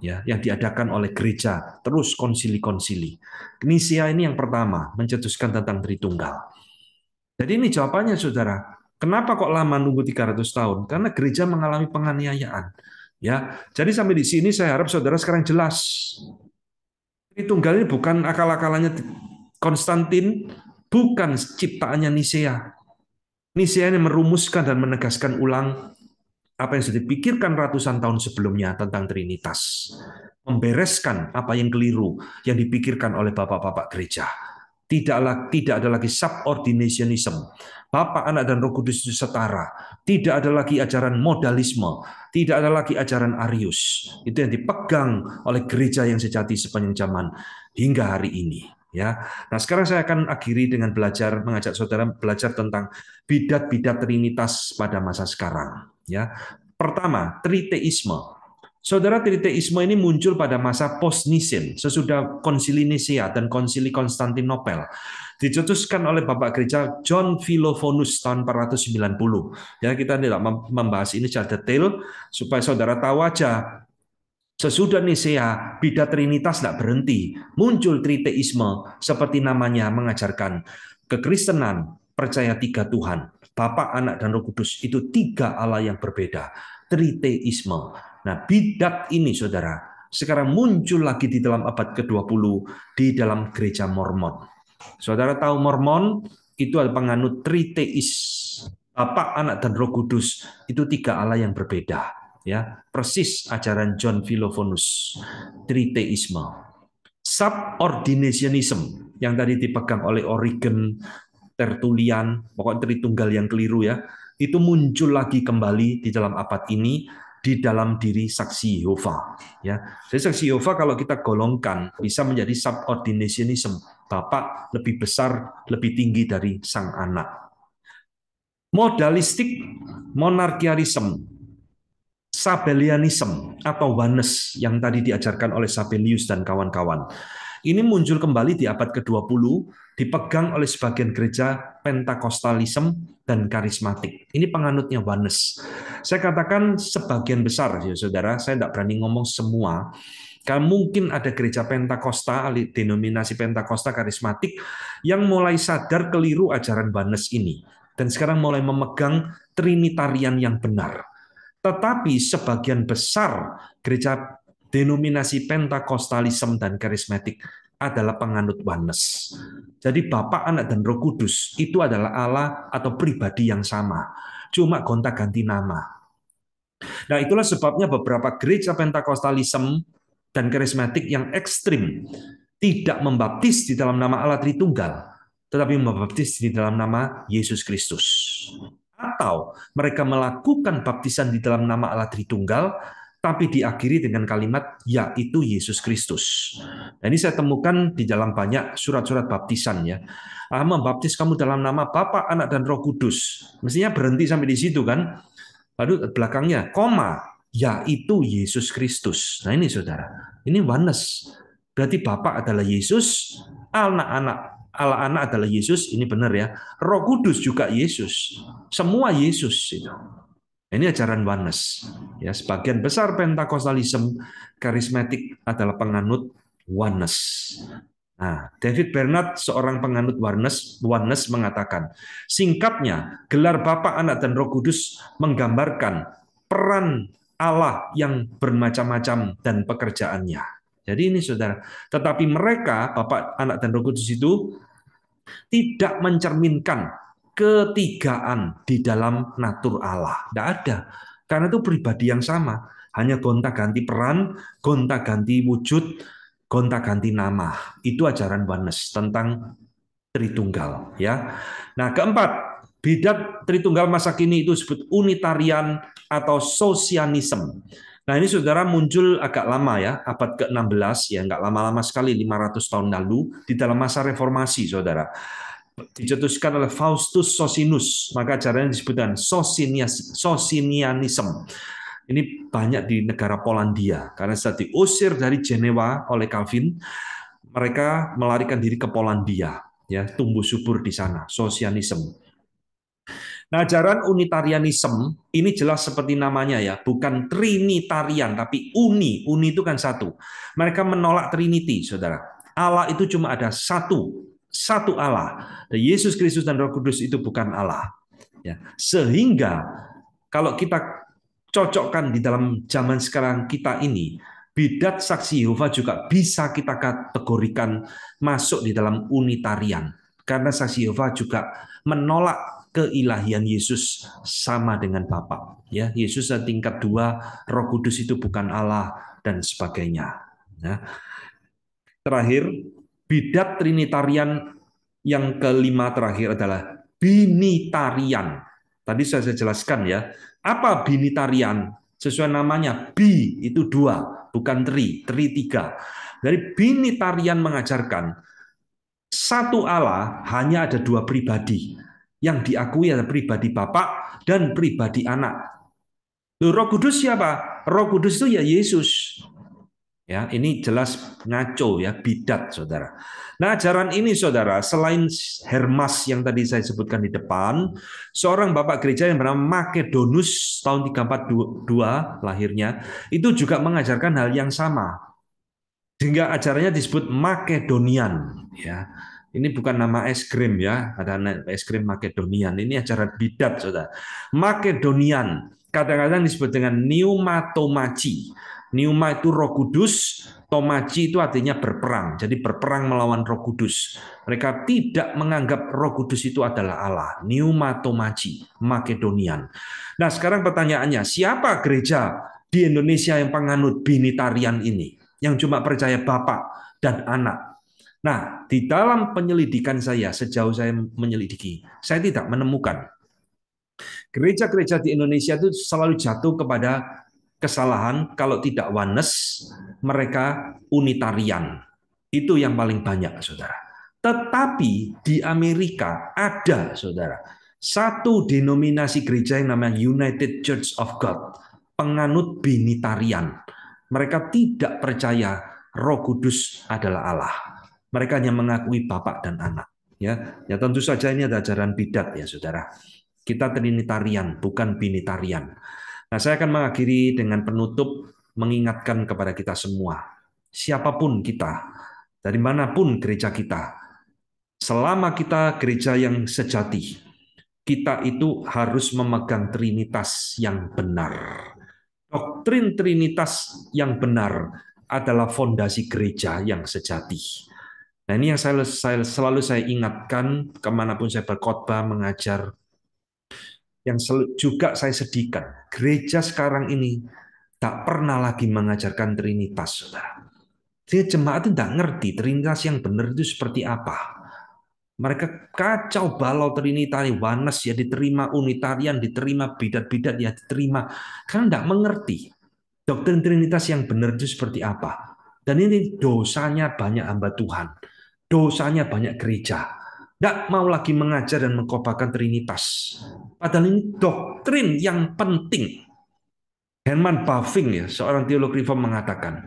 ya, yang diadakan oleh gereja, terus konsili-konsili. Nicea ini yang pertama, mencetuskan tentang Tritunggal. Jadi ini jawabannya, saudara. Kenapa kok lama nunggu 300 tahun? Karena gereja mengalami penganiayaan. Ya, jadi sampai di sini saya harap saudara sekarang jelas. Tritunggal ini bukan akal-akalannya Konstantin, bukan ciptaannya Nicea. Nicea ini merumuskan dan menegaskan ulang apa yang sudah dipikirkan ratusan tahun sebelumnya tentang Trinitas. Membereskan apa yang keliru yang dipikirkan oleh bapak-bapak gereja. Tidak ada lagi subordinationism. Bapa, Anak, dan Roh Kudus itu setara. Tidak ada lagi ajaran modalisme. Tidak ada lagi ajaran Arius. Itu yang dipegang oleh gereja yang sejati sepanjang zaman hingga hari ini. Ya, nah sekarang saya akan akhiri dengan mengajak saudara belajar tentang bidat-bidat Trinitas pada masa sekarang. Ya, pertama, triteisme. Saudara, triteisme ini muncul pada masa post-Nisin, sesudah Konsili Nisea dan Konsili Konstantinopel. Dicetuskan oleh Bapak Gereja John Philophonus tahun 490. Ya, kita tidak membahas ini secara detail supaya saudara tahu aja. Sesudah Nisea, bidat Trinitas tidak berhenti. Muncul triteisme seperti namanya mengajarkan kekristenan percaya tiga Tuhan. Bapa, Anak, dan Roh Kudus itu tiga Allah yang berbeda. Triteisme. Nah, bidat ini, saudara, sekarang muncul lagi di dalam abad ke-20 di dalam gereja Mormon. Saudara tahu Mormon itu adalah penganut triteis. Bapa, Anak, dan Roh Kudus itu tiga Allah yang berbeda. Ya, persis ajaran John Philophonus, triteisme. Subordinationism yang tadi dipegang oleh Origen, Tertullian, pokoknya Tritunggal yang keliru ya, itu muncul lagi kembali di dalam abad ini di dalam diri saksi Yehova. Ya, jadi saksi Yehova kalau kita golongkan bisa menjadi subordinationism, Bapak lebih besar, lebih tinggi dari sang anak. Modalistik monarkianisme, Sabellianism atau oneness yang tadi diajarkan oleh Sabellius dan kawan-kawan. Ini muncul kembali di abad ke-20, dipegang oleh sebagian gereja Pentakostalisme dan karismatik. Ini penganutnya oneness. Saya katakan sebagian besar, ya saudara, saya tidak berani ngomong semua. Karena mungkin ada gereja Pentakosta, denominasi Pentakosta karismatik, yang mulai sadar keliru ajaran oneness ini. Dan sekarang mulai memegang Trinitarian yang benar. Tetapi sebagian besar gereja denominasi Pentakostalisme dan karismatik adalah penganut oneness. Jadi Bapa, Anak, dan Roh Kudus itu adalah Allah atau pribadi yang sama. Cuma gonta-ganti nama. Nah, itulah sebabnya beberapa gereja Pentakostalisme dan karismatik yang ekstrim tidak membaptis di dalam nama Allah Tritunggal, tetapi membaptis di dalam nama Yesus Kristus. Atau mereka melakukan baptisan di dalam nama Allah Tritunggal, tapi diakhiri dengan kalimat yaitu Yesus Kristus. Nah, ini saya temukan di dalam banyak surat-surat baptisan ya. Membaptis kamu dalam nama Bapa, Anak, dan Roh Kudus. Mestinya berhenti sampai di situ kan. Lalu belakangnya koma yaitu Yesus Kristus. Nah ini saudara, ini oneness. Berarti Bapa adalah Yesus, anak-anak Allah anak adalah Yesus, ini benar ya. Roh Kudus juga Yesus. Semua Yesus itu. Ini ajaran oneness. Ya, sebagian besar Pentakostalisme karismatik adalah penganut oneness. Nah, David Bernard, seorang penganut oneness mengatakan, singkatnya, gelar Bapa, Anak, dan Roh Kudus menggambarkan peran Allah yang bermacam-macam dan pekerjaannya. Jadi ini saudara, tetapi mereka, Bapa, Anak, dan Roh Kudus itu tidak mencerminkan ketigaan di dalam natur Allah. Tidak ada. Karena itu pribadi yang sama. Hanya gonta-ganti peran, gonta-ganti wujud, gonta-ganti nama. Itu ajaran oneness tentang Tritunggal. Ya. Nah, keempat, bidat Tritunggal masa kini itu disebut Unitarian atau Sosianisme. Nah, ini saudara muncul agak lama ya, abad ke-16 ya, nggak lama-lama sekali, 500 tahun lalu di dalam masa reformasi, saudara. Dicetuskan oleh Faustus Sosinus, maka ajarannya disebutkan Socinianism. Ini banyak di negara Polandia karena setelah diusir dari Jenewa oleh Calvin, mereka melarikan diri ke Polandia, ya, tumbuh subur di sana, Sosianisme. Nah, ajaran Unitarianisme ini jelas seperti namanya ya, bukan Trinitarian tapi uni. Uni itu kan satu. Mereka menolak Trinity, saudara. Allah itu cuma ada satu Allah. Dan Yesus Kristus dan Roh Kudus itu bukan Allah. Ya, sehingga kalau kita cocokkan di dalam zaman sekarang kita ini, bidat saksi Yehova juga bisa kita kategorikan masuk di dalam Unitarian. Karena saksi Yehova juga menolak keilahian Yesus sama dengan Bapa. Ya, Yesus tingkat 2, Roh Kudus itu bukan Allah dan sebagainya. Ya. Terakhir, bidat Trinitarian Yang kelima terakhir adalah binitarian. Tadi saya jelaskan ya. Apa binitarian? Sesuai namanya, bi itu dua, bukan tri tiga. Dari binitarian mengajarkan satu Allah hanya ada dua pribadi. Yang diakui adalah pribadi Bapa dan pribadi Anak. Roh Kudus siapa? Roh Kudus itu ya Yesus. Ya, ini jelas ngaco ya, bidat, saudara. Nah, ajaran ini, saudara, selain Hermas yang tadi saya sebutkan di depan, seorang bapak gereja yang bernama Makedonus tahun 342 lahirnya, itu juga mengajarkan hal yang sama. Sehingga ajarannya disebut Makedonian. Ya, ini bukan nama es krim ya, ada es krim Makedonian. Ini ajaran bidat, saudara. Makedonian kadang-kadang disebut dengan pneumatomaci. Pneuma itu Roh Kudus, tomaci itu artinya berperang. Jadi berperang melawan Roh Kudus. Mereka tidak menganggap Roh Kudus itu adalah Allah. Pneumatomaci, Makedonian. Nah, sekarang pertanyaannya, siapa gereja di Indonesia yang penganut binitarian ini? Yang cuma percaya Bapa dan Anak. Nah, di dalam penyelidikan saya, sejauh saya menyelidiki, saya tidak menemukan. Gereja-gereja di Indonesia itu selalu jatuh kepada kesalahan kalau tidak oneness, mereka unitarian. Itu yang paling banyak, saudara. Tetapi di Amerika ada, saudara, satu denominasi gereja yang namanya United Church of God, penganut binitarian. Mereka tidak percaya Roh Kudus adalah Allah. Mereka hanya mengakui Bapa dan Anak. Ya, tentu saja ini ada ajaran bidat ya, saudara. Kita trinitarian, bukan binitarian. Nah, saya akan mengakhiri dengan penutup mengingatkan kepada kita semua, siapapun kita, dari manapun gereja kita, selama kita gereja yang sejati, kita itu harus memegang Trinitas yang benar. Doktrin Trinitas yang benar adalah fondasi gereja yang sejati. Nah, ini yang selalu saya ingatkan kemanapun saya berkhotbah, mengajar, yang juga saya sedihkan. Gereja sekarang ini tak pernah lagi mengajarkan Trinitas, saudara. Jadi jemaat itu tidak ngerti Trinitas yang benar itu seperti apa. Mereka kacau balau Trinitari, oneness ya diterima, unitarian diterima, bidat-bidat ya diterima. Karena tidak mengerti doktrin Trinitas yang benar itu seperti apa. Dan ini dosanya banyak hamba Tuhan. Dosanya banyak gereja. Tidak mau lagi mengajar dan mengkobarkan Trinitas. Padahal ini doktrin yang penting. Herman Bavinck, ya, seorang teolog reform mengatakan,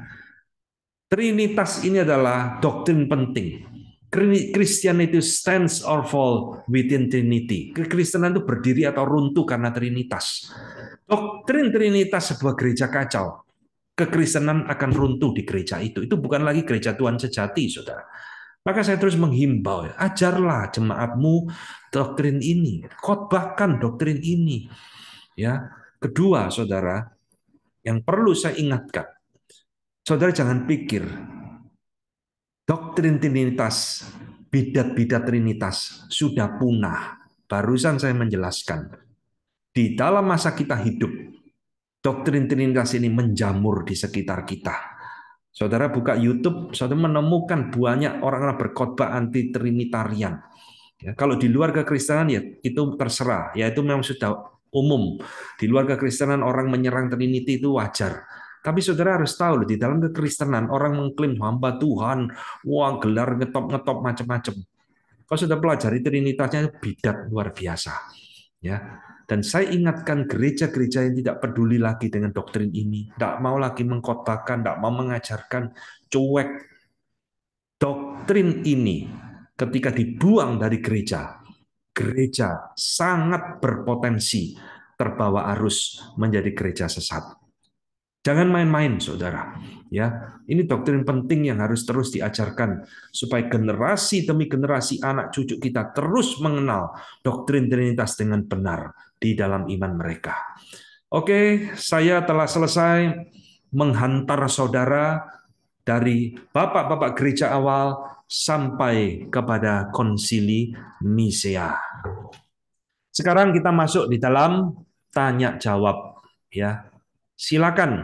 Trinitas ini adalah doktrin penting. Christianity stands or fall within Trinity. Kekristenan itu berdiri atau runtuh karena Trinitas. Doktrin Trinitas sebuah gereja kacau. Kekristenan akan runtuh di gereja itu. Itu bukan lagi gereja Tuhan sejati, saudara. Maka saya terus menghimbau, ajarlah jemaatmu doktrin ini, khotbahkan doktrin ini. Ya, kedua, saudara, yang perlu saya ingatkan, saudara jangan pikir doktrin Trinitas, bidat-bidat Trinitas sudah punah. Barusan saya menjelaskan, di dalam masa kita hidup, doktrin Trinitas ini menjamur di sekitar kita. Saudara buka YouTube, saudara menemukan banyak orang-orang berkhotbah anti Trinitarian. Ya, kalau di luar kekristenan ya itu terserah, ya itu memang sudah umum. Di luar kekristenan orang menyerang Trinity itu wajar. Tapi saudara harus tahu di dalam kekristenan orang mengklaim hamba Tuhan, wah gelar ngetop-ngetop macam-macam. Kalau sudah pelajari Trinitasnya bidat luar biasa. Ya. Dan saya ingatkan gereja-gereja yang tidak peduli lagi dengan doktrin ini, tidak mau lagi mengkhotbahkan, tidak mau mengajarkan, cuek. Doktrin ini ketika dibuang dari gereja, gereja sangat berpotensi terbawa arus menjadi gereja sesat. Jangan main-main, saudara. Ya, ini doktrin penting yang harus terus diajarkan supaya generasi demi generasi anak cucu kita terus mengenal doktrin Trinitas dengan benar di dalam iman mereka. Oke, saya telah selesai menghantar saudara dari bapak-bapak gereja awal sampai kepada konsili Nisea. Sekarang kita masuk di dalam tanya jawab, ya. Silakan